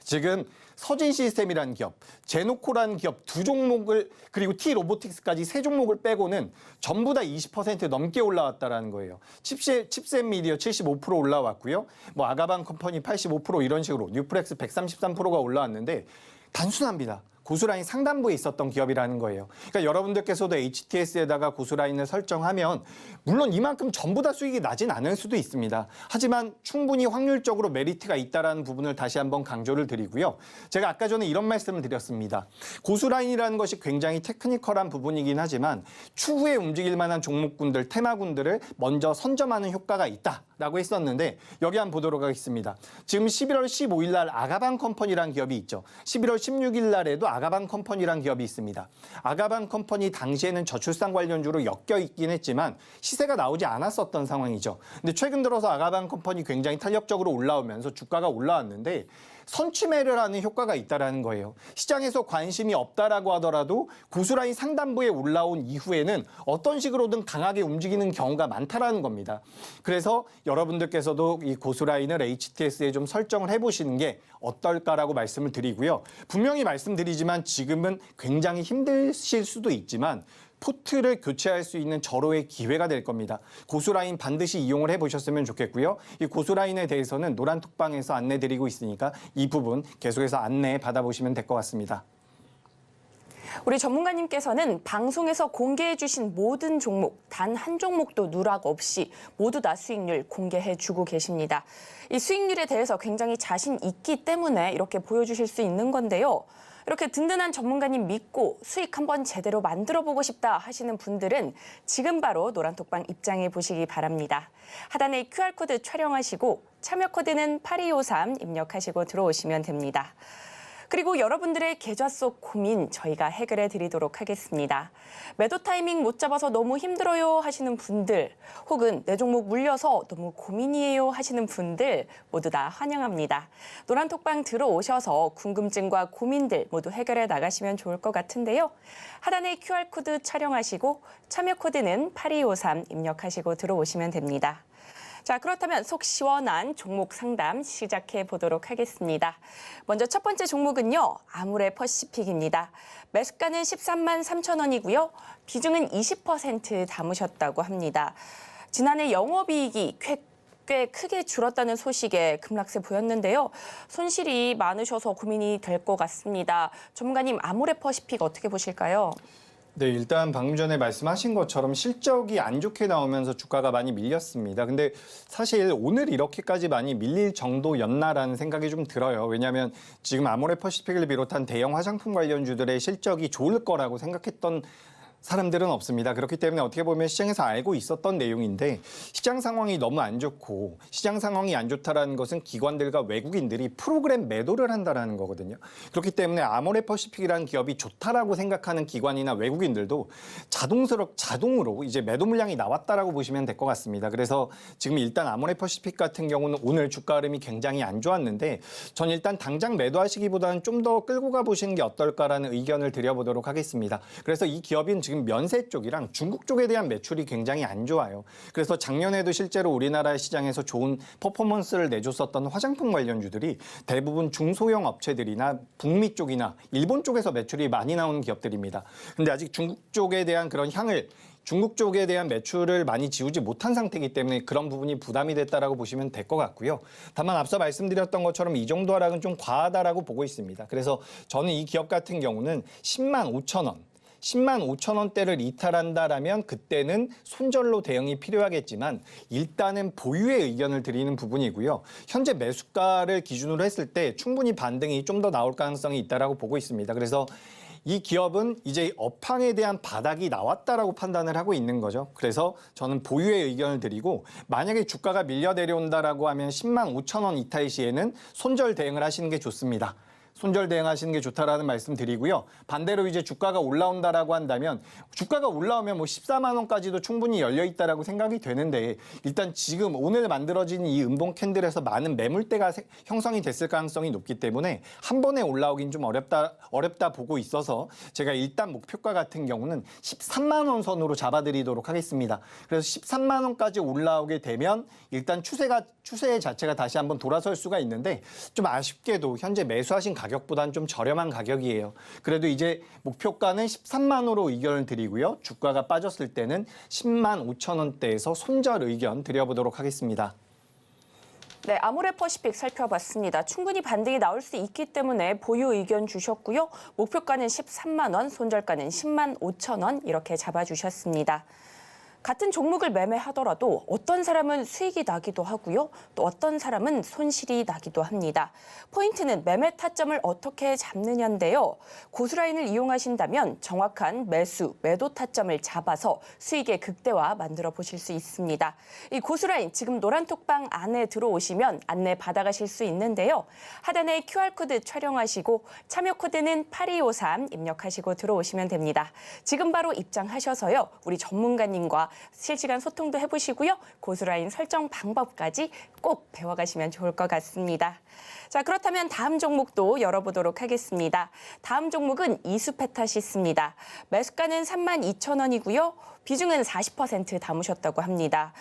지금 서진 시스템이라는 기업, 제노코라는 기업 2종목을, 그리고 T-로보틱스까지 3종목을 빼고는 전부 다 20% 넘게 올라왔다라는 거예요. 칩셋 미디어 75% 올라왔고요. 뭐 아가방 컴퍼니 85% 이런 식으로 뉴프렉스 133%가 올라왔는데 단순합니다. 고스란히 상단부에 있었던 기업이라는 거예요. 그러니까 여러분들께서도 HTS에다가 고스라인을 설정하면 물론 이만큼 전부 다 수익이 나진 않을 수도 있습니다. 하지만 충분히 확률적으로 메리트가 있다는 부분을 다시 한번 강조를 드리고요. 제가 아까 전에 이런 말씀을 드렸습니다. 고스라인이라는 것이 굉장히 테크니컬한 부분이긴 하지만 추후에 움직일 만한 종목군들, 테마군들을 먼저 선점하는 효과가 있다라고 했었는데 여기 한번 보도록 하겠습니다. 지금 11월 15일 날 아가방 컴퍼니라는 기업이 있죠. 11월 16일 날에도 아가방 컴퍼니라는 기업이 있습니다. 아가방 컴퍼니 당시에는 저출산 관련주로 엮여 있긴 했지만 시세가 나오지 않았었던 상황이죠. 근데 최근 들어서 아가방 컴퍼니 굉장히 탄력적으로 올라오면서 주가가 올라왔는데 선취매를 하는 효과가 있다라는 거예요. 시장에서 관심이 없다라고 하더라도 고스란히 상단부에 올라온 이후에는 어떤 식으로든 강하게 움직이는 경우가 많다라는 겁니다. 그래서 여러분들께서도 이 고스라인을 HTS에 좀 설정을 해보시는 게 어떨까라고 말씀을 드리고요. 분명히 말씀드리지만 지금은 굉장히 힘드실 수도 있지만 포트를 교체할 수 있는 절호의 기회가 될 겁니다. 고스라인 반드시 이용을 해보셨으면 좋겠고요. 이 고스라인에 대해서는 노란톡방에서 안내드리고 있으니까 이 부분 계속해서 안내 받아보시면 될 것 같습니다. 우리 전문가님께서는 방송에서 공개해 주신 모든 종목, 단 한 종목도 누락 없이 모두 다 수익률 공개해 주고 계십니다. 이 수익률에 대해서 굉장히 자신 있기 때문에 이렇게 보여주실 수 있는 건데요. 이렇게 든든한 전문가님 믿고 수익 한번 제대로 만들어보고 싶다 하시는 분들은 지금 바로 노란톡방 입장해 보시기 바랍니다. 하단에 QR코드 촬영하시고 참여 코드는 8253 입력하시고 들어오시면 됩니다. 그리고 여러분들의 계좌 속 고민 저희가 해결해 드리도록 하겠습니다. 매도 타이밍 못 잡아서 너무 힘들어요 하시는 분들, 혹은 내 종목 물려서 너무 고민이에요 하시는 분들 모두 다 환영합니다. 노란톡방 들어오셔서 궁금증과 고민들 모두 해결해 나가시면 좋을 것 같은데요. 하단에 QR코드 촬영하시고 참여 코드는 8253 입력하시고 들어오시면 됩니다. 자, 그렇다면 속 시원한 종목 상담 시작해 보도록 하겠습니다. 먼저 첫 번째 종목은요, 아모레퍼시픽입니다. 매수가는 13만 3천 원이고요. 비중은 20% 담으셨다고 합니다. 지난해 영업이익이 꽤 크게 줄었다는 소식에 급락세 보였는데요. 손실이 많으셔서 고민이 될 것 같습니다. 전문가님, 아모레퍼시픽 어떻게 보실까요? 네, 일단 방금 전에 말씀하신 것처럼 실적이 안 좋게 나오면서 주가가 많이 밀렸습니다. 근데 사실 오늘 이렇게까지 많이 밀릴 정도였나라는 생각이 좀 들어요. 왜냐하면 지금 아모레퍼시픽을 비롯한 대형 화장품 관련주들의 실적이 좋을 거라고 생각했던 사람들은 없습니다. 그렇기 때문에 어떻게 보면 시장에서 알고 있었던 내용인데 시장 상황이 너무 안 좋고, 시장 상황이 안 좋다라는 것은 기관들과 외국인들이 프로그램 매도를 한다라는 거거든요. 그렇기 때문에 아모레퍼시픽이라는 기업이 좋다라고 생각하는 기관이나 외국인들도 자동으로 이제 매도 물량이 나왔다라고 보시면 될 것 같습니다. 그래서 지금 일단 아모레퍼시픽 같은 경우는 오늘 주가 흐름이 굉장히 안 좋았는데 전 일단 당장 매도하시기보다는 좀 더 끌고 가보시는 게 어떨까라는 의견을 드려보도록 하겠습니다. 그래서 이 기업은 지금 지금 면세 쪽이랑 중국 쪽에 대한 매출이 굉장히 안 좋아요. 그래서 작년에도 실제로 우리나라 시장에서 좋은 퍼포먼스를 내줬었던 화장품 관련주들이 대부분 중소형 업체들이나 북미 쪽이나 일본 쪽에서 매출이 많이 나오는 기업들입니다. 근데 아직 중국 쪽에 대한 그런 향을 중국 쪽에 대한 매출을 많이 지우지 못한 상태이기 때문에 그런 부분이 부담이 됐다라고 보시면 될 것 같고요. 다만 앞서 말씀드렸던 것처럼 이 정도 하락은 좀 과하다라고 보고 있습니다. 그래서 저는 이 기업 같은 경우는 10만 5천 원. 10만 5천 원대를 이탈한다라면 그때는 손절로 대응이 필요하겠지만 일단은 보유의 의견을 드리는 부분이고요. 현재 매수가를 기준으로 했을 때 충분히 반등이 좀 더 나올 가능성이 있다라고 보고 있습니다. 그래서 이 기업은 이제 업황에 대한 바닥이 나왔다라고 판단을 하고 있는 거죠. 그래서 저는 보유의 의견을 드리고 만약에 주가가 밀려 내려온다라고 하면 10만 5천 원 이탈 시에는 손절 대응을 하시는 게 좋습니다. 손절 대응하시는 게 좋다라는 말씀 드리고요. 반대로 이제 주가가 올라온다라고 한다면 주가가 올라오면 뭐 14만 원까지도 충분히 열려 있다라고 생각이 되는데 일단 지금 오늘 만들어진 이 음봉 캔들에서 많은 매물대가 형성이 됐을 가능성이 높기 때문에 한 번에 올라오긴 좀 어렵다 보고 있어서 제가 일단 목표가 같은 경우는 13만 원 선으로 잡아드리도록 하겠습니다. 그래서 13만 원까지 올라오게 되면 일단 추세 자체가 다시 한번 돌아설 수가 있는데 좀 아쉽게도 현재 매수하신 가격보다는 좀 저렴한 가격이에요. 그래도 이제 목표가는 13만 원으로 의견을 드리고요. 주가가 빠졌을 때는 10만 5천 원대에서 손절 의견 드려보도록 하겠습니다. 네, 아모레퍼시픽 살펴봤습니다. 충분히 반등이 나올 수 있기 때문에 보유 의견 주셨고요. 목표가는 13만 원, 손절가는 10만 5천 원 이렇게 잡아주셨습니다. 같은 종목을 매매하더라도 어떤 사람은 수익이 나기도 하고요. 또 어떤 사람은 손실이 나기도 합니다. 포인트는 매매 타점을 어떻게 잡느냐인데요. 고수라인을 이용하신다면 정확한 매수, 매도 타점을 잡아서 수익의 극대화 만들어 보실 수 있습니다. 이 고수라인 지금 노란 톡방 안에 들어오시면 안내 받아가실 수 있는데요. 하단에 QR코드 촬영하시고 참여 코드는 8253 입력하시고 들어오시면 됩니다. 지금 바로 입장하셔서요. 우리 전문가님과 실시간 소통도 해보시고요. 고수라인 설정 방법까지 꼭 배워가시면 좋을 것 같습니다. 자, 그렇다면 다음 종목도 열어보도록 하겠습니다. 다음 종목은 이수페타시스입니다. 매수가는 32,000원이고요. 비중은 40% 담으셨다고 합니다.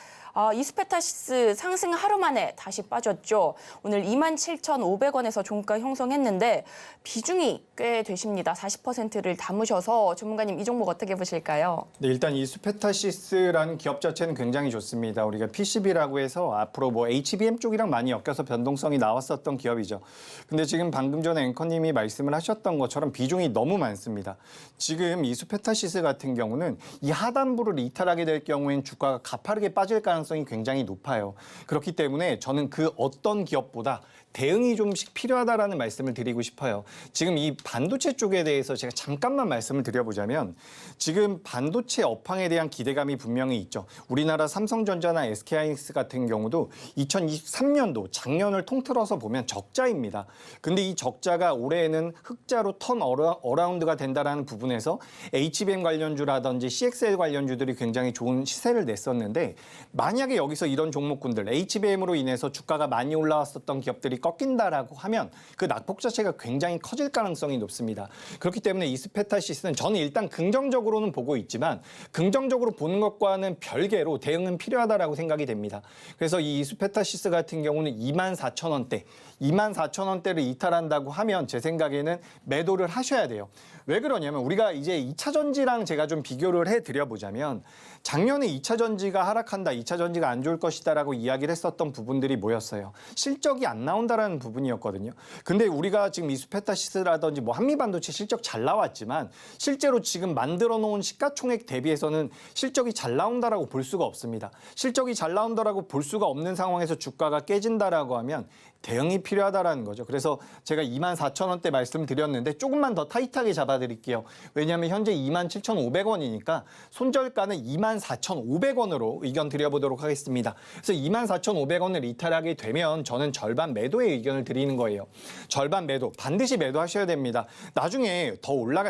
이수페타시스 상승 하루 만에 다시 빠졌죠. 오늘 27,500원에서 종가 형성했는데 비중이 꽤 되십니다. 40%를 담으셔서 전문가님 이 종목 어떻게 보실까요? 네, 일단 이수페타시스라는 기업 자체는 굉장히 좋습니다. 우리가 PCB라고 해서 앞으로 뭐 HBM 쪽이랑 많이 엮여서 변동성이 나왔었던 기업이죠. 근데 지금 방금 전에 앵커님이 말씀을 하셨던 것처럼 비중이 너무 많습니다. 지금 이수페타시스 같은 경우는 이 하단부를 이탈하게 될 경우엔 주가가 가파르게 빠질 가능성이 굉장히 높아요. 그렇기 때문에 저는 그 어떤 기업보다 대응이 좀씩 필요하다라는 말씀을 드리고 싶어요. 지금 이 반도체 쪽에 대해서 제가 잠깐만 말씀을 드려보자면 지금 반도체 업황에 대한 기대감이 분명히 있죠. 우리나라 삼성전자나 SK하이닉스 같은 경우도 2023년도 작년을 통틀어서 보면 적자입니다. 근데 이 적자가 올해에는 흑자로 턴 어라운드가 된다라는 부분에서 HBM 관련주라든지 CXL 관련주들이 굉장히 좋은 시세를 냈었는데 만약에 여기서 이런 종목군들 HBM으로 인해서 주가가 많이 올라왔었던 기업들이 꺾인다라고 하면 그 낙폭 자체가 굉장히 커질 가능성이 높습니다. 그렇기 때문에 이수페타시스는 저는 일단 긍정적으로는 보고 있지만 긍정적으로 보는 것과는 별개로 대응은 필요하다라고 생각이 됩니다. 그래서 이 이수페타시스 같은 경우는 24,000원대, 24,000원대를 이탈한다고 하면 제 생각에는 매도를 하셔야 돼요. 왜 그러냐면 우리가 이제 2차 전지랑 제가 좀 비교를 해드려보자면 작년에 2차 전지가 하락한다, 2차 전지가 안 좋을 것이다라고 이야기를 했었던 부분들이 뭐였어요? 실적이 안 나온다라는 부분이었거든요. 근데 우리가 지금 이수페타시스라든지 뭐 한미반도체 실적 잘 나왔지만 실제로 지금 만들어 놓은 시가총액 대비해서는 실적이 잘 나온다라고 볼 수가 없습니다. 실적이 잘 나온다라고 볼 수가 없는 상황에서 주가가 깨진다라고 하면 대응이 필요하다라는 거죠. 그래서 제가 24,000원대 말씀드렸는데 조금만 더 타이트하게 잡아드릴게요. 왜냐하면 현재 27,500원이니까 손절가는 24,500원으로 의견 드려보도록 드려보도록 하겠습니다. 그래서 24,500원을 이탈하게 되면 저는 절반 매도의 의견을 드리는 거예요. 절반 매도, 반드시 매도하셔야 됩니다. 나중에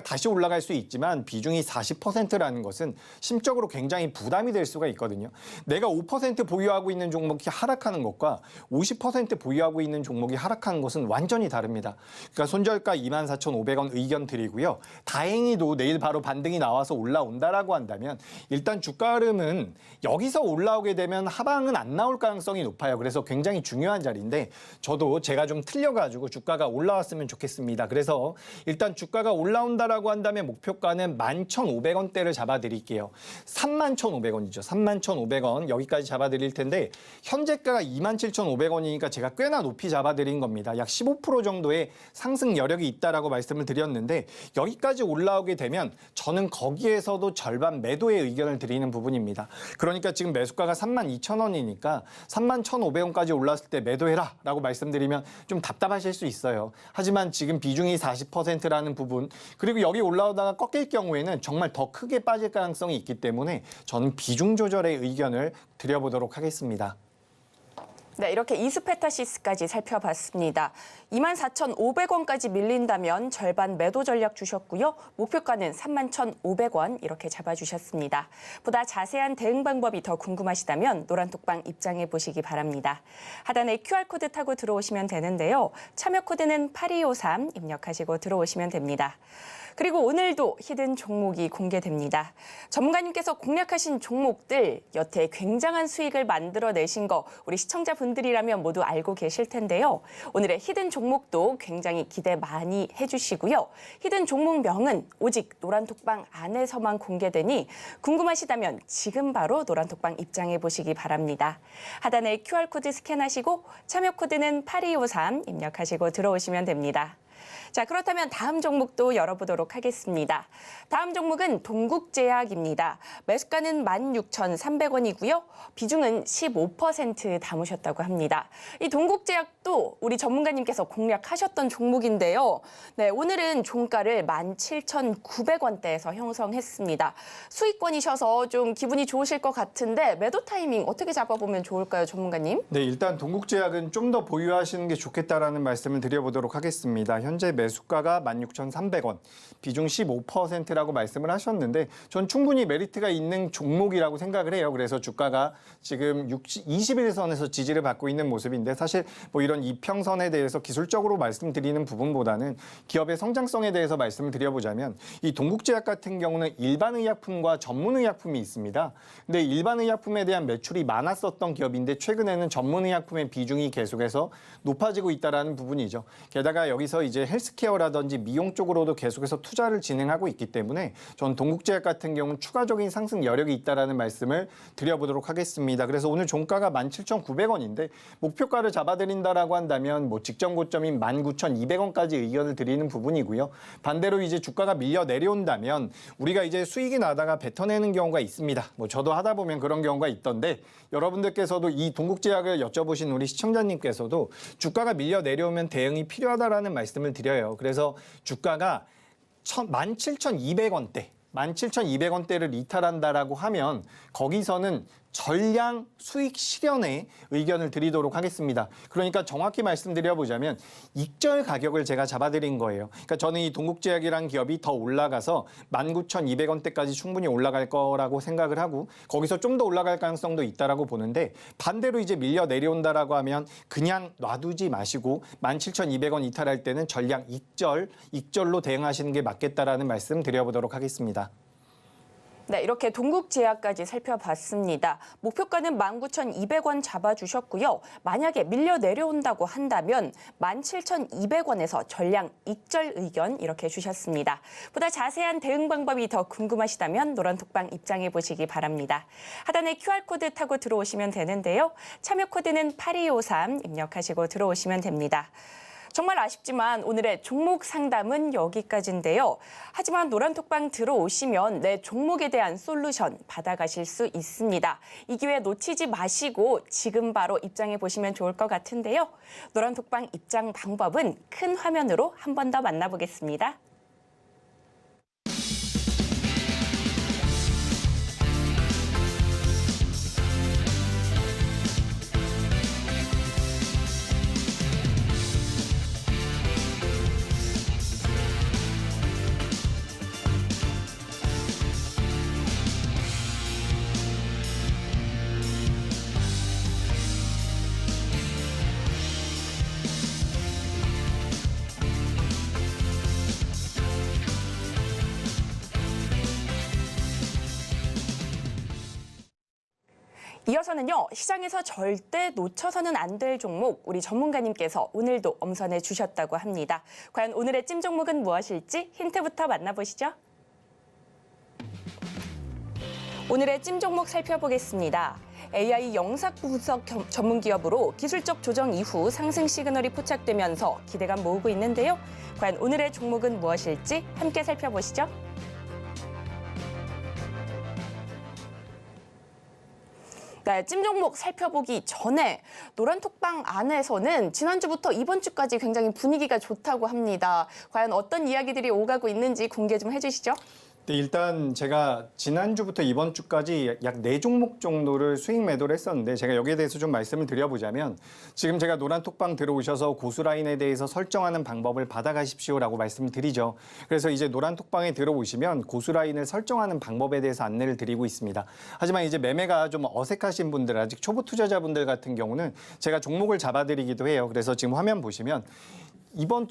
다시 올라갈 수 있지만 비중이 40%라는 것은 심적으로 굉장히 부담이 될 수가 있거든요. 내가 5% 보유하고 있는 종목이 하락하는 것과 50% 보유하고 있는 종목이 하락하는 것은 완전히 다릅니다. 그러니까 손절가 24,500원 의견 드리고요. 다행히도 내일 바로 반등이 나와서 올라온다라고 한다면 일단 주가 흐름은 여기서 올라오게 되면 하방은 안 나올 가능성이 높아요. 그래서 굉장히 중요한 자리인데 저도 제가 좀 틀려가지고 주가가 올라왔으면 좋겠습니다. 그래서 일단 주가가 올라온다라고 한다면 목표가는 11,500원대를 잡아드릴게요. 31,500원이죠. 31,500원 여기까지 잡아드릴 텐데 현재가가 27,500원이니까 제가 꽤나 높이 잡아드린 겁니다. 약 15% 정도의 상승 여력이 있다라고 말씀을 드렸는데 여기까지 올라오게 되면 저는 거기에서도 절반 매도의 의견을 드리는 부분입니다. 그러니까 지금 매수가가 32,000원이니까 31,500원까지 올랐을 때 매도해라 라고 말씀드리면 좀 답답하실 수 있어요. 하지만 지금 비중이 40%라는 부분 그리고 여기 올라오다가 꺾일 경우에는 정말 더 크게 빠질 가능성이 있기 때문에 저는 비중 조절의 의견을 드려보도록 하겠습니다. 네, 이렇게 이스페타시스까지 살펴봤습니다. 24,500원까지 밀린다면 절반 매도 전략 주셨고요. 목표가는 31,500원 이렇게 잡아주셨습니다. 보다 자세한 대응 방법이 더 궁금하시다면 노란톡방 입장해 보시기 바랍니다. 하단에 QR코드 타고 들어오시면 되는데요. 참여 코드는 8253 입력하시고 들어오시면 됩니다. 그리고 오늘도 히든 종목이 공개됩니다. 전문가님께서 공략하신 종목들 여태 굉장한 수익을 만들어내신 거 우리 시청자분들이라면 모두 알고 계실 텐데요. 오늘의 히든 종목도 굉장히 기대 많이 해주시고요. 히든 종목명은 오직 노란톡방 안에서만 공개되니 궁금하시다면 지금 바로 노란톡방 입장해 보시기 바랍니다. 하단에 QR코드 스캔하시고 참여 코드는 8253 입력하시고 들어오시면 됩니다. 자, 그렇다면 다음 종목도 열어보도록 하겠습니다. 다음 종목은 동국제약입니다. 매수가는 16,300원이고요. 비중은 15% 담으셨다고 합니다. 이 동국제약도 우리 전문가님께서 공략하셨던 종목인데요. 네, 오늘은 종가를 17,900원대에서 형성했습니다. 수익권이셔서 좀 기분이 좋으실 것 같은데 매도 타이밍 어떻게 잡아보면 좋을까요, 전문가님? 네, 일단 동국제약은 좀 더 보유하시는 게 좋겠다라는 말씀을 드려보도록 하겠습니다. 현재 매수가가 16,300원, 비중 15%라고 말씀을 하셨는데 전 충분히 메리트가 있는 종목이라고 생각을 해요. 그래서 주가가 지금 21선에서 지지를 받고 있는 모습인데 사실 뭐 이런 이평선에 대해서 기술적으로 말씀드리는 부분보다는 기업의 성장성에 대해서 말씀을 드려보자면 이 동국제약 같은 경우는 일반의약품과 전문의약품이 있습니다. 근데 일반의약품에 대한 매출이 많았었던 기업인데 최근에는 전문의약품의 비중이 계속해서 높아지고 있다는 부분이죠. 게다가 여기서 이제 헬스케어라든지 미용 쪽으로도 계속해서 투자를 진행하고 있기 때문에 전 동국제약 같은 경우는 추가적인 상승 여력이 있다는 말씀을 드려보도록 하겠습니다. 그래서 오늘 종가가 17,900원인데 목표가를 잡아드린다라고 한다면 뭐 직전 고점인 19,200원까지 의견을 드리는 부분이고요. 반대로 이제 주가가 밀려 내려온다면 우리가 이제 수익이 나다가 뱉어내는 경우가 있습니다. 뭐 저도 하다 보면 그런 경우가 있던데 여러분들께서도 이 동국제약을 여쭤보신 우리 시청자님께서도 주가가 밀려 내려오면 대응이 필요하다라는 말씀을 드려요. 그래서 주가가 17,200원대, 17,200원대를 이탈한다라고 하면 거기서는 전량 수익 실현의 의견을 드리도록 하겠습니다. 그러니까 정확히 말씀드려보자면 익절 가격을 제가 잡아드린 거예요. 그러니까 저는 이 동국제약이라는 기업이 더 올라가서 19,200원대까지 충분히 올라갈 거라고 생각을 하고 거기서 좀 더 올라갈 가능성도 있다라고 보는데 반대로 이제 밀려 내려온다라고 하면 그냥 놔두지 마시고 17,200원 이탈할 때는 전량 익절로 대응하시는 게 맞겠다라는 말씀 드려보도록 하겠습니다. 네, 이렇게 동국제약까지 살펴봤습니다. 목표가는 19,200원 잡아주셨고요. 만약에 밀려 내려온다고 한다면 17,200원에서 전량 익절 의견 이렇게 주셨습니다. 보다 자세한 대응 방법이 더 궁금하시다면 노란톡방 입장해 보시기 바랍니다. 하단에 QR코드 타고 들어오시면 되는데요. 참여 코드는 8253 입력하시고 들어오시면 됩니다. 정말 아쉽지만 오늘의 종목 상담은 여기까지인데요. 하지만 노란톡방 들어오시면 내 종목에 대한 솔루션 받아가실 수 있습니다. 이 기회 놓치지 마시고 지금 바로 입장해 보시면 좋을 것 같은데요. 노란톡방 입장 방법은 큰 화면으로 한 번 더 만나보겠습니다. 이어서는요, 시장에서 절대 놓쳐서는 안 될 종목 우리 전문가님께서 오늘도 엄선해 주셨다고 합니다. 과연 오늘의 찜 종목은 무엇일지 힌트부터 만나보시죠. 오늘의 찜 종목 살펴보겠습니다. AI 영상 분석 전문 기업으로 기술적 조정 이후 상승 시그널이 포착되면서 기대감 모으고 있는데요. 과연 오늘의 종목은 무엇일지 함께 살펴보시죠. 네, 찜 종목 살펴보기 전에 노란톡방 안에서는 지난주부터 이번 주까지 굉장히 분위기가 좋다고 합니다. 과연 어떤 이야기들이 오가고 있는지 공개 좀 해주시죠. 네, 일단 제가 지난주부터 이번 주까지 약 4종목 정도를 수익 매도를 했었는데 제가 여기에 대해서 좀 말씀을 드려보자면 지금 제가 노란톡방 들어오셔서 고수라인에 대해서 설정하는 방법을 받아가십시오라고 말씀을 드리죠. 그래서 이제 노란톡방에 들어오시면 고수라인을 설정하는 방법에 대해서 안내를 드리고 있습니다. 하지만 이제 매매가 좀 어색하신 분들, 아직 초보 투자자분들 같은 경우는 제가 종목을 잡아드리기도 해요. 그래서 지금 화면 보시면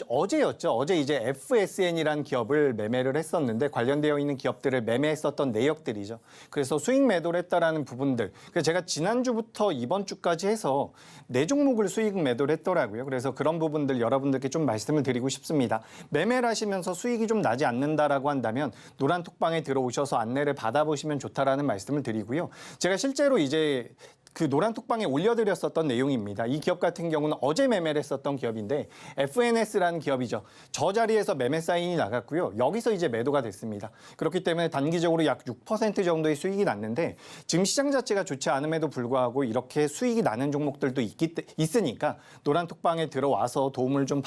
어제였죠. 어제 이제 FSN이라는 기업을 매매를 했었는데 관련되어 있는 기업들을 매매했었던 내역들이죠. 그래서 수익 매도를 했다라는 부분들. 그래서 제가 지난주부터 이번 주까지 해서 4종목을 수익 매도를 했더라고요. 그래서 그런 부분들 여러분들께 좀 말씀을 드리고 싶습니다. 매매를 하시면서 수익이 좀 나지 않는다라고 한다면 노란톡방에 들어오셔서 안내를 받아보시면 좋다라는 말씀을 드리고요. 제가 실제로 이제 그 노란톡방에 올려드렸었던 내용입니다. 이 기업 같은 경우는 어제 매매를 했었던 기업인데 FNS라는 기업이죠. 저 자리에서 매매 사인이 나갔고요. 여기서 이제 매도가 됐습니다. 그렇기 때문에 단기적으로 약 6% 정도의 수익이 났는데 지금 시장 자체가 좋지 않음에도 불구하고 이렇게 수익이 나는 종목들도 있으니까 노란톡방에 들어와서 도움을 좀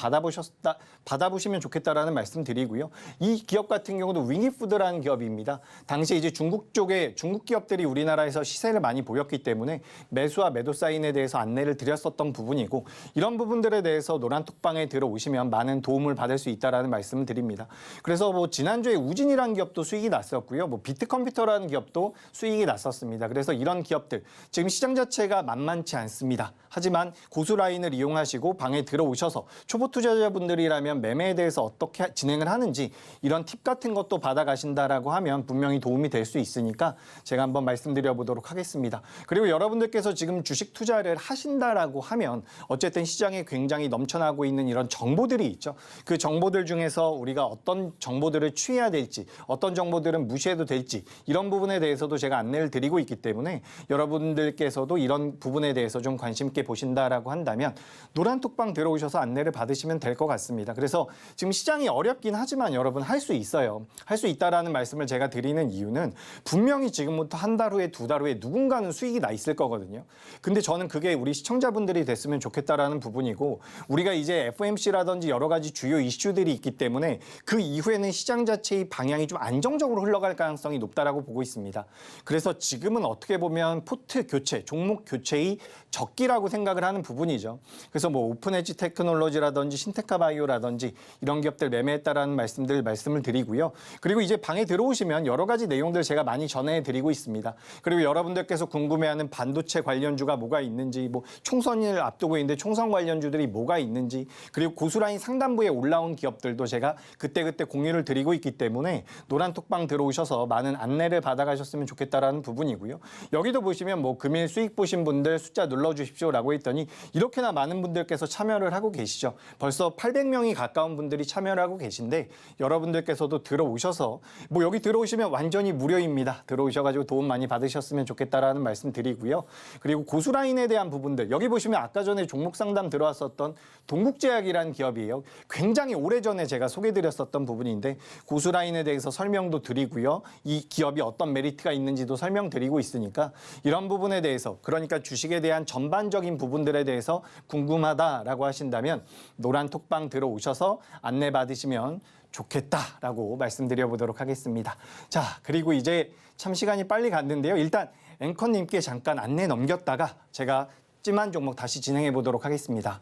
받아보시면 좋겠다라는 말씀 드리고요. 이 기업 같은 경우도 위니푸드라는 기업입니다. 당시 이제 중국 기업들이 우리나라에서 시세를 많이 보였기 때문에 매수와 매도 사인에 대해서 안내를 드렸었던 부분이고 이런 부분들에 대해서 노란톡방에 들어오시면 많은 도움을 받을 수 있다라는 말씀을 드립니다. 그래서 뭐 지난주에 우진이라는 기업도 수익이 났었고요. 뭐 비트컴퓨터라는 기업도 수익이 났었습니다. 그래서 이런 기업들 지금 시장 자체가 만만치 않습니다. 하지만 고수 라인을 이용하시고 방에 들어오셔서 초보 투자자분들이라면 매매에 대해서 어떻게 진행을 하는지 이런 팁 같은 것도 받아가신다라고 하면 분명히 도움이 될 수 있으니까 제가 한번 말씀드려 보도록 하겠습니다. 그리고 여러분들께서 지금 주식 투자를 하신다라고 하면 어쨌든 시장에 굉장히 넘쳐나고 있는 이런 정보들이 있죠. 그 정보들 중에서 우리가 어떤 정보들을 취해야 될지 어떤 정보들은 무시해도 될지 이런 부분에 대해서도 제가 안내를 드리고 있기 때문에 여러분들께서도 이런 부분에 대해서 좀 관심 있게 보신다라고 한다면 노란톡방 들어오셔서 안내를 받으시면 될 것 같습니다. 그래서 지금 시장이 어렵긴 하지만 여러분 할 수 있어요. 할 수 있다라는 말씀을 제가 드리는 이유는 분명히 지금부터 한 달 후에 두 달 후에 누군가는 수익이 나 있을 거거든요. 근데 저는 그게 우리 시청자분들이 됐으면 좋겠다라는 부분이고 우리가 이제 FOMC라든지 여러 가지 주요 이슈들이 있기 때문에 그 이후에는 시장 자체의 방향이 좀 안정적으로 흘러갈 가능성이 높다라고 보고 있습니다. 그래서 지금은 어떻게 보면 포트 교체, 종목 교체의 적기라고 생각을 하는 부분이죠. 그래서 뭐 오픈엣지 테크놀로지라든지 신테카 바이오라든지 이런 기업들 매매했다라는 말씀을 드리고요. 그리고 이제 방에 들어오시면 여러 가지 내용들 제가 많이 전해드리고 있습니다. 그리고 여러분들께서 궁금해하는 반도체 관련주가 뭐가 있는지, 뭐 총선을 앞두고 있는데 총선 관련주들이 뭐가 있는지, 그리고 고수라인 상단부에 올라온 기업들도 제가 그때그때 공유를 드리고 있기 때문에 노란톡방 들어오셔서 많은 안내를 받아가셨으면 좋겠다라는 부분이고요. 여기도 보시면 뭐 금일 수익 보신 분들 숫자 눌러주십시오라고 했더니 이렇게나 많은 분들께서 참여를 하고 계시죠. 벌써 800명이 가까운 분들이 참여를 하고 계신데 여러분들께서도 들어오셔서 뭐 여기 들어오시면 완전히 무료입니다. 들어오셔가지고 도움 많이 받으셨으면 좋겠다라는 말씀 드리고요. 그리고 고수라인에 대한 부분들 여기 보시면 아까 전에 종목 상담 들어왔었던 동국제약이라는 기업이에요. 굉장히 오래전에 제가 소개드렸었던 부분인데 고수라인에 대해서 설명도 드리고요. 이 기업이 어떤 메리트가 있는지도 설명드리고 있으니까 이런 부분에 대해서 그러니까 주식에 대한 전반적인 부분들에 대해서 궁금하다라고 하신다면 노란톡방 들어오셔서 안내 받으시면 좋겠다라고 말씀드려 보도록 하겠습니다. 자, 그리고 이제 참 시간이 빨리 갔는데요. 일단 앵커님께 잠깐 안내 넘겼다가 제가 찜한 종목 다시 진행해 보도록 하겠습니다.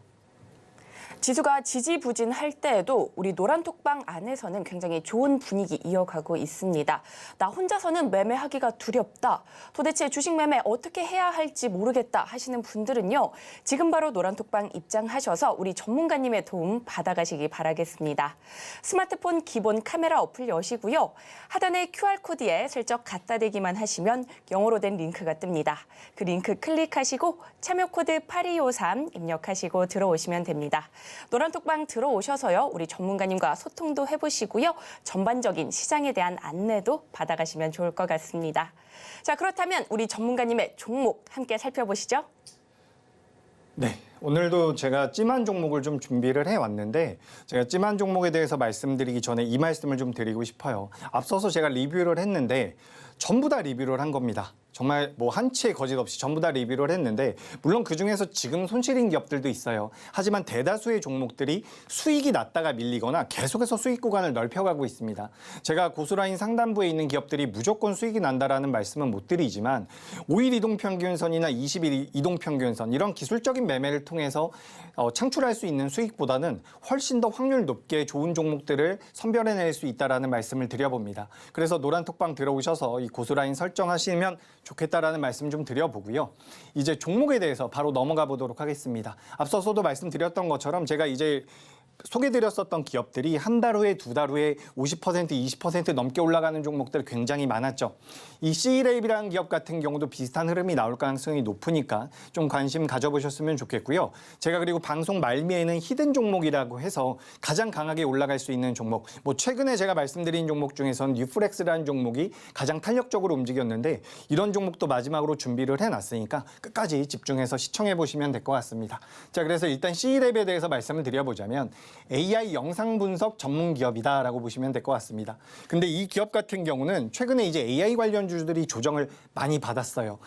지수가 지지부진할 때에도 우리 노란톡방 안에서는 굉장히 좋은 분위기 이어가고 있습니다. 나 혼자서는 매매하기가 두렵다. 도대체 주식 매매 어떻게 해야 할지 모르겠다 하시는 분들은요. 지금 바로 노란톡방 입장하셔서 우리 전문가님의 도움 받아가시기 바라겠습니다. 스마트폰 기본 카메라 어플 여시고요. 하단의 QR코드에 슬쩍 갖다 대기만 하시면 영어로 된 링크가 뜹니다. 그 링크 클릭하시고 참여 코드 8253 입력하시고 들어오시면 됩니다. 노란톡방 들어오셔서요. 우리 전문가님과 소통도 해보시고요. 전반적인 시장에 대한 안내도 받아가시면 좋을 것 같습니다. 자, 그렇다면 우리 전문가님의 종목 함께 살펴보시죠. 네, 오늘도 제가 찜한 종목을 좀 준비를 해왔는데 제가 찜한 종목에 대해서 말씀드리기 전에 이 말씀을 좀 드리고 싶어요. 앞서서 제가 리뷰를 했는데 전부 다 리뷰를 한 겁니다. 정말 뭐 한치의 거짓 없이 전부 다 리뷰를 했는데 물론 그중에서 지금 손실인 기업들도 있어요. 하지만 대다수의 종목들이 수익이 났다가 밀리거나 계속해서 수익 구간을 넓혀가고 있습니다. 제가 고수라인 상단부에 있는 기업들이 무조건 수익이 난다라는 말씀은 못 드리지만 5일 이동평균선이나 20일 이동평균선 이런 기술적인 매매를 통해서 창출할 수 있는 수익보다는 훨씬 더 확률 높게 좋은 종목들을 선별해낼 수 있다라는 말씀을 드려봅니다. 그래서 노란톡방 들어오셔서 이 고수라인 설정하시면 좋겠다라는 말씀 좀 드려보고요. 이제 종목에 대해서 바로 넘어가 보도록 하겠습니다. 앞서서도 말씀드렸던 것처럼 제가 이제 소개드렸었던 기업들이 한 달 후에 두 달 후에 50%, 20% 넘게 올라가는 종목들 굉장히 많았죠. 이 C랩이라는 기업 같은 경우도 비슷한 흐름이 나올 가능성이 높으니까 좀 관심 가져보셨으면 좋겠고요. 제가 그리고 방송 말미에는 히든 종목이라고 해서 가장 강하게 올라갈 수 있는 종목, 뭐 최근에 제가 말씀드린 종목 중에서는 뉴프렉스라는 종목이 가장 탄력적으로 움직였는데 이런 종목도 마지막으로 준비를 해놨으니까 끝까지 집중해서 시청해 보시면 될 것 같습니다. 자, 그래서 일단 C랩에 대해서 말씀을 드려보자면 AI 영상 분석 전문 기업이다라고 보시면 될 것 같습니다. 근데 이 기업 같은 경우는 최근에 이제 AI 관련주들이 조정을 많이 받았어요.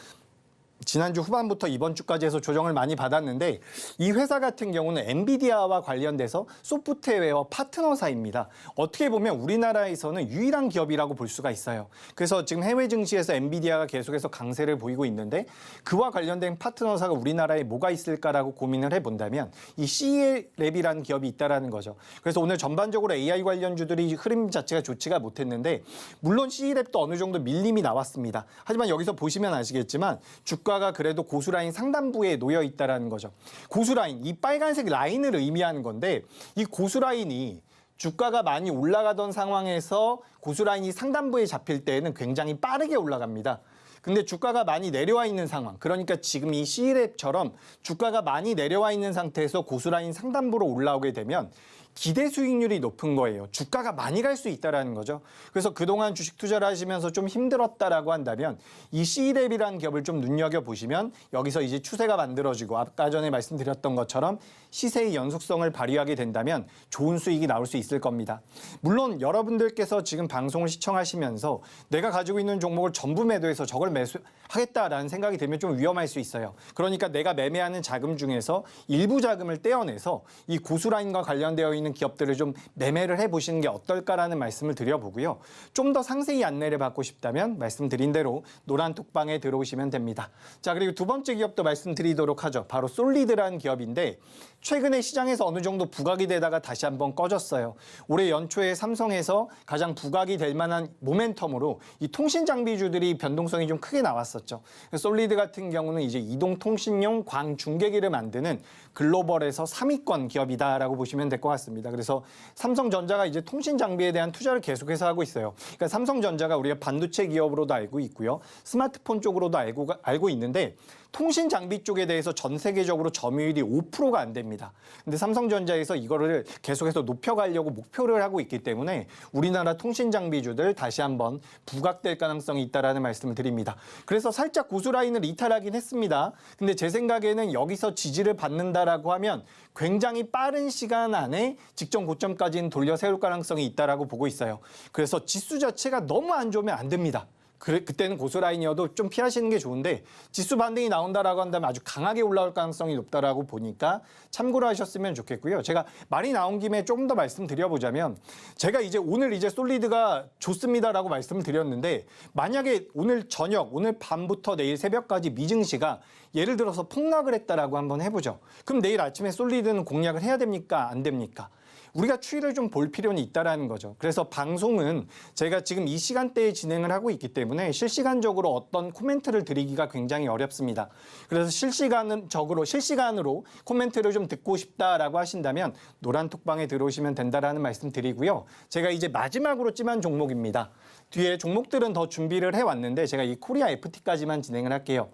지난주 후반부터 이번 주까지 해서 조정을 많이 받았는데 이 회사 같은 경우는 엔비디아와 관련돼서 소프트웨어 파트너사입니다. 어떻게 보면 우리나라에서는 유일한 기업이라고 볼 수가 있어요. 그래서 지금 해외 증시에서 엔비디아가 계속해서 강세를 보이고 있는데 그와 관련된 파트너사가 우리나라에 뭐가 있을까라고 고민을 해본다면 이 C랩이라는 기업이 있다라는 거죠. 그래서 오늘 전반적으로 AI 관련주들이 흐름 자체가 좋지가 못했는데 물론 C랩도 어느 정도 밀림이 나왔습니다. 하지만 여기서 보시면 아시겠지만 주가가 그래도 고수라인 상단부에 놓여 있다는 거죠. 고수라인, 이 빨간색 라인을 의미하는 건데 이 고수라인이 주가가 많이 올라가던 상황에서 고수라인이 상단부에 잡힐 때에는 굉장히 빠르게 올라갑니다. 근데 주가가 많이 내려와 있는 상황, 그러니까 지금 이 C랩처럼 주가가 많이 내려와 있는 상태에서 고수라인 상단부로 올라오게 되면 기대 수익률이 높은 거예요. 주가가 많이 갈 수 있다는 거죠. 그래서 그동안 주식 투자를 하시면서 좀 힘들었다라고 한다면 이 C랩이라는 기업을 좀 눈여겨보시면 여기서 이제 추세가 만들어지고 아까 전에 말씀드렸던 것처럼 시세의 연속성을 발휘하게 된다면 좋은 수익이 나올 수 있을 겁니다. 물론 여러분들께서 지금 방송을 시청하시면서 내가 가지고 있는 종목을 전부 매도해서 저걸 매수하겠다라는 생각이 들면 좀 위험할 수 있어요. 그러니까 내가 매매하는 자금 중에서 일부 자금을 떼어내서 이 고수라인과 관련되어 있는 기업들을 좀 매매를 해보시는 게 어떨까라는 말씀을 드려보고요. 좀 더 상세히 안내를 받고 싶다면 말씀드린 대로 노란톡방에 들어오시면 됩니다. 자, 그리고 두 번째 기업도 말씀드리도록 하죠. 바로 솔리드라는 기업인데 최근에 시장에서 어느 정도 부각이 되다가 다시 한번 꺼졌어요. 올해 연초에 삼성에서 가장 부각이 될 만한 모멘텀으로 이 통신 장비주들이 변동성이 좀 크게 나왔었죠. 솔리드 같은 경우는 이제 이동통신용 광중계기를 만드는 글로벌에서 3위권 기업이다라고 보시면 될 것 같습니다. 그래서 삼성전자가 이제 통신 장비에 대한 투자를 계속해서 하고 있어요. 그러니까 삼성전자가 우리가 반도체 기업으로도 알고 있고요. 스마트폰 쪽으로도 알고 있는데 통신 장비 쪽에 대해서 전 세계적으로 점유율이 5%가 안 됩니다. 근데 삼성전자에서 이거를 계속해서 높여가려고 목표를 하고 있기 때문에 우리나라 통신 장비주들 다시 한번 부각될 가능성이 있다라는 말씀을 드립니다. 그래서 살짝 고수라인을 이탈하긴 했습니다. 근데 제 생각에는 여기서 지지를 받는다라고 하면 굉장히 빠른 시간 안에 직전 고점까지는 돌려 세울 가능성이 있다라고 보고 있어요. 그래서 지수 자체가 너무 안 좋으면 안 됩니다. 그때는 고수라인이어도 좀 피하시는 게 좋은데 지수 반등이 나온다라고 한다면 아주 강하게 올라올 가능성이 높다라고 보니까 참고로 하셨으면 좋겠고요. 제가 말이 나온 김에 조금 더 말씀드려보자면 제가 이제 오늘 이제 솔리드가 좋습니다라고 말씀을 드렸는데 만약에 오늘 저녁, 오늘 밤부터 내일 새벽까지 미증시가 예를 들어서 폭락을 했다라고 한번 해보죠. 그럼 내일 아침에 솔리드는 공략을 해야 됩니까? 안 됩니까? 우리가 추이를 좀 볼 필요는 있다라는 거죠. 그래서 방송은 제가 지금 이 시간대에 진행을 하고 있기 때문에 실시간적으로 어떤 코멘트를 드리기가 굉장히 어렵습니다. 그래서 실시간으로 코멘트를 좀 듣고 싶다라고 하신다면 노란톡방에 들어오시면 된다라는 말씀 드리고요. 제가 이제 마지막으로 찜한 종목입니다. 뒤에 종목들은 더 준비를 해왔는데 제가 이 코리아 FT까지만 진행을 할게요.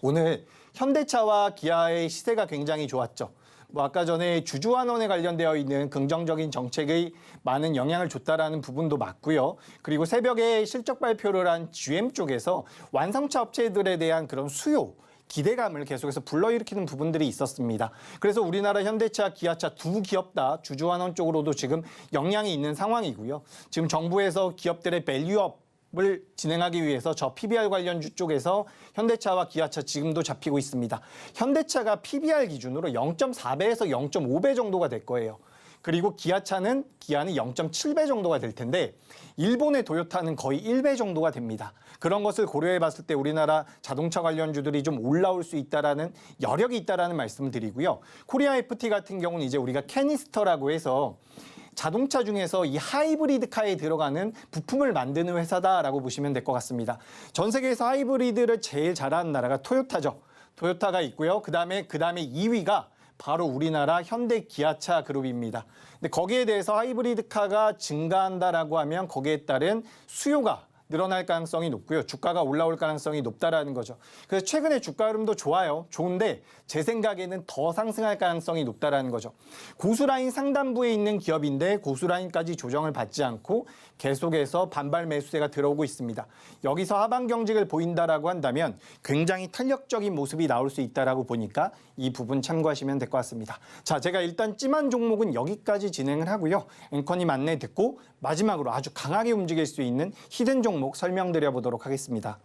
오늘 현대차와 기아의 시세가 굉장히 좋았죠. 아까 전에 주주환원에 관련되어 있는 긍정적인 정책의 많은 영향을 줬다라는 부분도 맞고요. 그리고 새벽에 실적 발표를 한 GM 쪽에서 완성차 업체들에 대한 그런 수요, 기대감을 계속해서 불러일으키는 부분들이 있었습니다. 그래서 우리나라 현대차, 기아차 두 기업 다 주주환원 쪽으로도 지금 영향이 있는 상황이고요. 지금 정부에서 기업들의 밸류업 을 진행하기 위해서 저 PBR 관련주 쪽에서 현대차와 기아차 지금도 잡히고 있습니다. 현대차가 PBR 기준으로 0.4배에서 0.5배 정도가 될 거예요. 그리고 기아는 0.7배 정도가 될 텐데 일본의 도요타는 거의 1배 정도가 됩니다. 그런 것을 고려해 봤을 때 우리나라 자동차 관련주들이 좀 올라올 수 있다라는 여력이 있다라는 말씀을 드리고요. 코리아 FT 같은 경우는 이제 우리가 캐니스터라고 해서 자동차 중에서 이 하이브리드 카에 들어가는 부품을 만드는 회사다라고 보시면 될 것 같습니다. 전 세계에서 하이브리드를 제일 잘하는 나라가 토요타죠. 토요타가 있고요. 그다음에 2위가 바로 우리나라 현대 기아차 그룹입니다. 근데 거기에 대해서 하이브리드 카가 증가한다라고 하면 거기에 따른 수요가 늘어날 가능성이 높고요. 주가가 올라올 가능성이 높다라는 거죠. 그래서 최근에 주가 흐름도 좋아요. 좋은데 제 생각에는 더 상승할 가능성이 높다라는 거죠. 고수라인 상단부에 있는 기업인데 고수라인까지 조정을 받지 않고 계속해서 반발 매수세가 들어오고 있습니다. 여기서 하방 경직을 보인다라고 한다면 굉장히 탄력적인 모습이 나올 수 있다라고 보니까 이 부분 참고하시면 될 것 같습니다. 자, 제가 일단 찜한 종목은 여기까지 진행을 하고요. 앵커님 안내 듣고 마지막으로 아주 강하게 움직일 수 있는 히든 종목 설명드려 보도록 하겠습니다.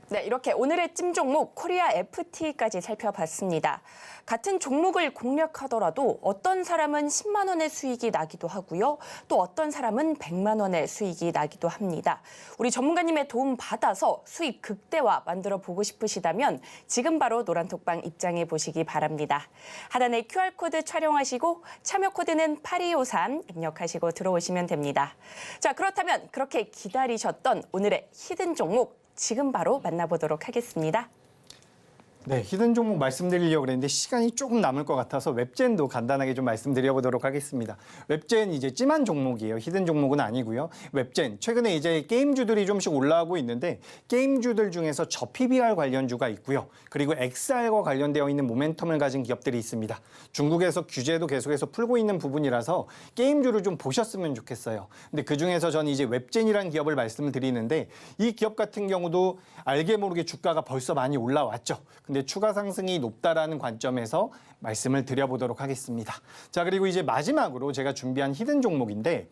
네, 이렇게 오늘의 찜 종목 코리아 FT까지 살펴봤습니다. 같은 종목을 공략하더라도 어떤 사람은 10만 원의 수익이 나기도 하고요. 또 어떤 사람은 100만 원의 수익이 나기도 합니다. 우리 전문가님의 도움 받아서 수익 극대화 만들어 보고 싶으시다면 지금 바로 노란톡방 입장해 보시기 바랍니다. 하단에 QR코드 촬영하시고 참여 코드는 8253 입력하시고 들어오시면 됩니다. 자, 그렇다면 그렇게 기다리셨던 오늘의 히든 종목 지금 바로 만나보도록 하겠습니다. 네, 히든 종목 말씀드리려고 그랬는데 시간이 조금 남을 것 같아서 웹젠도 간단하게 좀 말씀드려보도록 하겠습니다. 웹젠 이제 찜한 종목이에요. 히든 종목은 아니고요. 웹젠 최근에 이제 게임주들이 좀씩 올라오고 있는데 게임주들 중에서 저 PBR 관련주가 있고요. 그리고 XR과 관련되어 있는 모멘텀을 가진 기업들이 있습니다. 중국에서 규제도 계속해서 풀고 있는 부분이라서 게임주를 좀 보셨으면 좋겠어요. 근데 그 중에서 저는 이제 웹젠이라는 기업을 말씀을 드리는데 이 기업 같은 경우도 알게 모르게 주가가 벌써 많이 올라왔죠. 근데 추가 상승이 높다라는 관점에서 말씀을 드려보도록 하겠습니다. 자, 그리고 이제 마지막으로 제가 준비한 히든 종목인데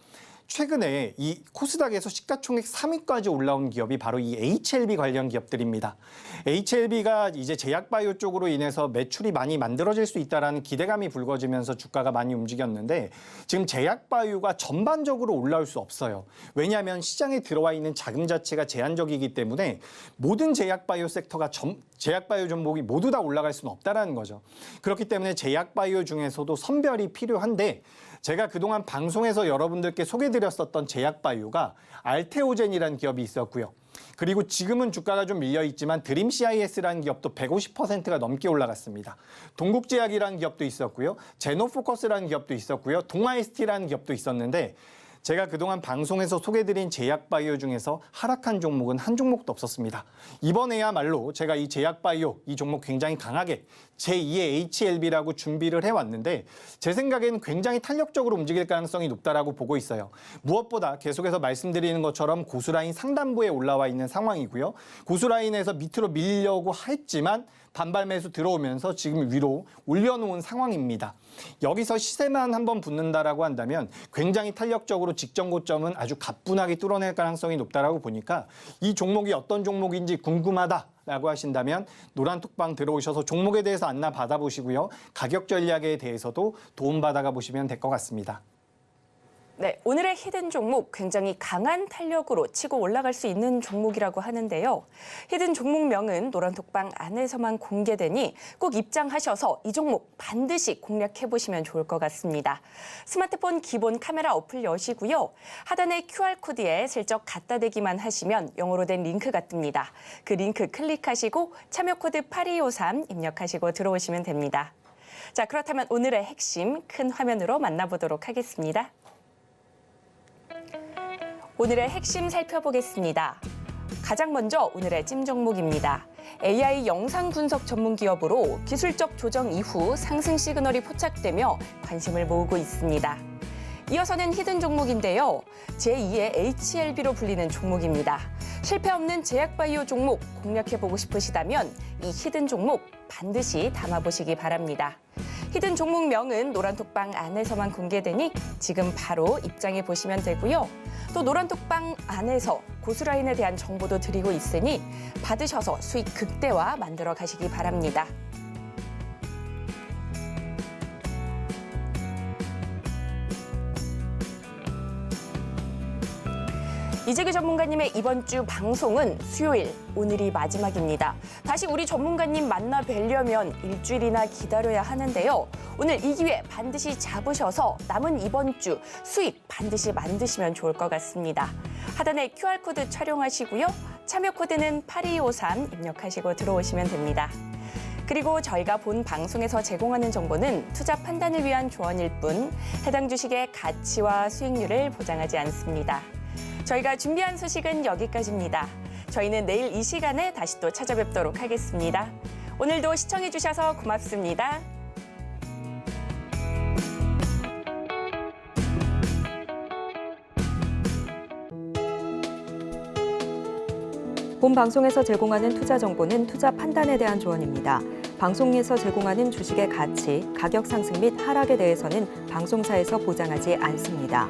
최근에 이 코스닥에서 시가총액 3위까지 올라온 기업이 바로 이 HLB 관련 기업들입니다. HLB가 이제 제약바이오 쪽으로 인해서 매출이 많이 만들어질 수 있다는 기대감이 불거지면서 주가가 많이 움직였는데 지금 제약바이오가 전반적으로 올라올 수 없어요. 왜냐하면 시장에 들어와 있는 자금 자체가 제한적이기 때문에 모든 제약바이오 섹터가 제약바이오 종목이 모두 다 올라갈 수는 없다는 거죠. 그렇기 때문에 제약바이오 중에서도 선별이 필요한데 제가 그동안 방송에서 여러분들께 소개드렸었던 제약바이오가 알테오젠이라는 기업이 있었고요. 그리고 지금은 주가가 좀 밀려있지만 드림CIS라는 기업도 150%가 넘게 올라갔습니다. 동국제약이라는 기업도 있었고요. 제노포커스라는 기업도 있었고요. 동아ST라는 기업도 있었는데 제가 그동안 방송에서 소개드린 제약바이오 중에서 하락한 종목은 한 종목도 없었습니다. 이번에야말로 제가 이 제약바이오 이 종목 굉장히 강하게 제2의 HLB라고 준비를 해왔는데 제 생각에는 굉장히 탄력적으로 움직일 가능성이 높다라고 보고 있어요. 무엇보다 계속해서 말씀드리는 것처럼 고수라인 상단부에 올라와 있는 상황이고요. 고수라인에서 밑으로 밀려고 했지만 반발 매수 들어오면서 지금 위로 올려놓은 상황입니다. 여기서 시세만 한번 붙는다라고 한다면 굉장히 탄력적으로 직전 고점은 아주 가뿐하게 뚫어낼 가능성이 높다라고 보니까 이 종목이 어떤 종목인지 궁금하다라고 하신다면 노란톡방 들어오셔서 종목에 대해서 안내 받아보시고요. 가격 전략에 대해서도 도움받아가 보시면 될 것 같습니다. 네, 오늘의 히든 종목 굉장히 강한 탄력으로 치고 올라갈 수 있는 종목이라고 하는데요. 히든 종목명은 노란톡방 안에서만 공개되니 꼭 입장하셔서 이 종목 반드시 공략해보시면 좋을 것 같습니다. 스마트폰 기본 카메라 어플 여시고요. 하단의 QR코드에 슬쩍 갖다 대기만 하시면 영어로 된 링크가 뜹니다. 그 링크 클릭하시고 참여코드 8253 입력하시고 들어오시면 됩니다. 자, 그렇다면 오늘의 핵심 큰 화면으로 만나보도록 하겠습니다. 오늘의 핵심 살펴보겠습니다. 가장 먼저 오늘의 찜 종목입니다. AI 영상 분석 전문 기업으로 기술적 조정 이후 상승 시그널이 포착되며 관심을 모으고 있습니다. 이어서는 히든 종목인데요. 제2의 HLB로 불리는 종목입니다. 실패 없는 제약바이오 종목 공략해보고 싶으시다면 이 히든 종목 반드시 담아보시기 바랍니다. 히든 종목명은 노란톡방 안에서만 공개되니 지금 바로 입장해 보시면 되고요. 또 노란톡방 안에서 고수라인에 대한 정보도 드리고 있으니 받으셔서 수익 극대화 만들어 가시기 바랍니다. 이재규 전문가님의 이번 주 방송은 수요일, 오늘이 마지막입니다. 다시 우리 전문가님 만나 뵈려면 일주일이나 기다려야 하는데요. 오늘 이 기회 반드시 잡으셔서 남은 이번 주 수익 반드시 만드시면 좋을 것 같습니다. 하단에 QR코드 촬영하시고요. 참여 코드는 8253 입력하시고 들어오시면 됩니다. 그리고 저희가 본 방송에서 제공하는 정보는 투자 판단을 위한 조언일 뿐 해당 주식의 가치와 수익률을 보장하지 않습니다. 저희가 준비한 소식은 여기까지입니다. 저희는 내일 이 시간에 다시 또 찾아뵙도록 하겠습니다. 오늘도 시청해주셔서 고맙습니다. 본 방송에서 제공하는 투자 정보는 투자 판단에 대한 조언입니다. 방송에서 제공하는 주식의 가치, 가격 상승 및 하락에 대해서는 방송사에서 보장하지 않습니다.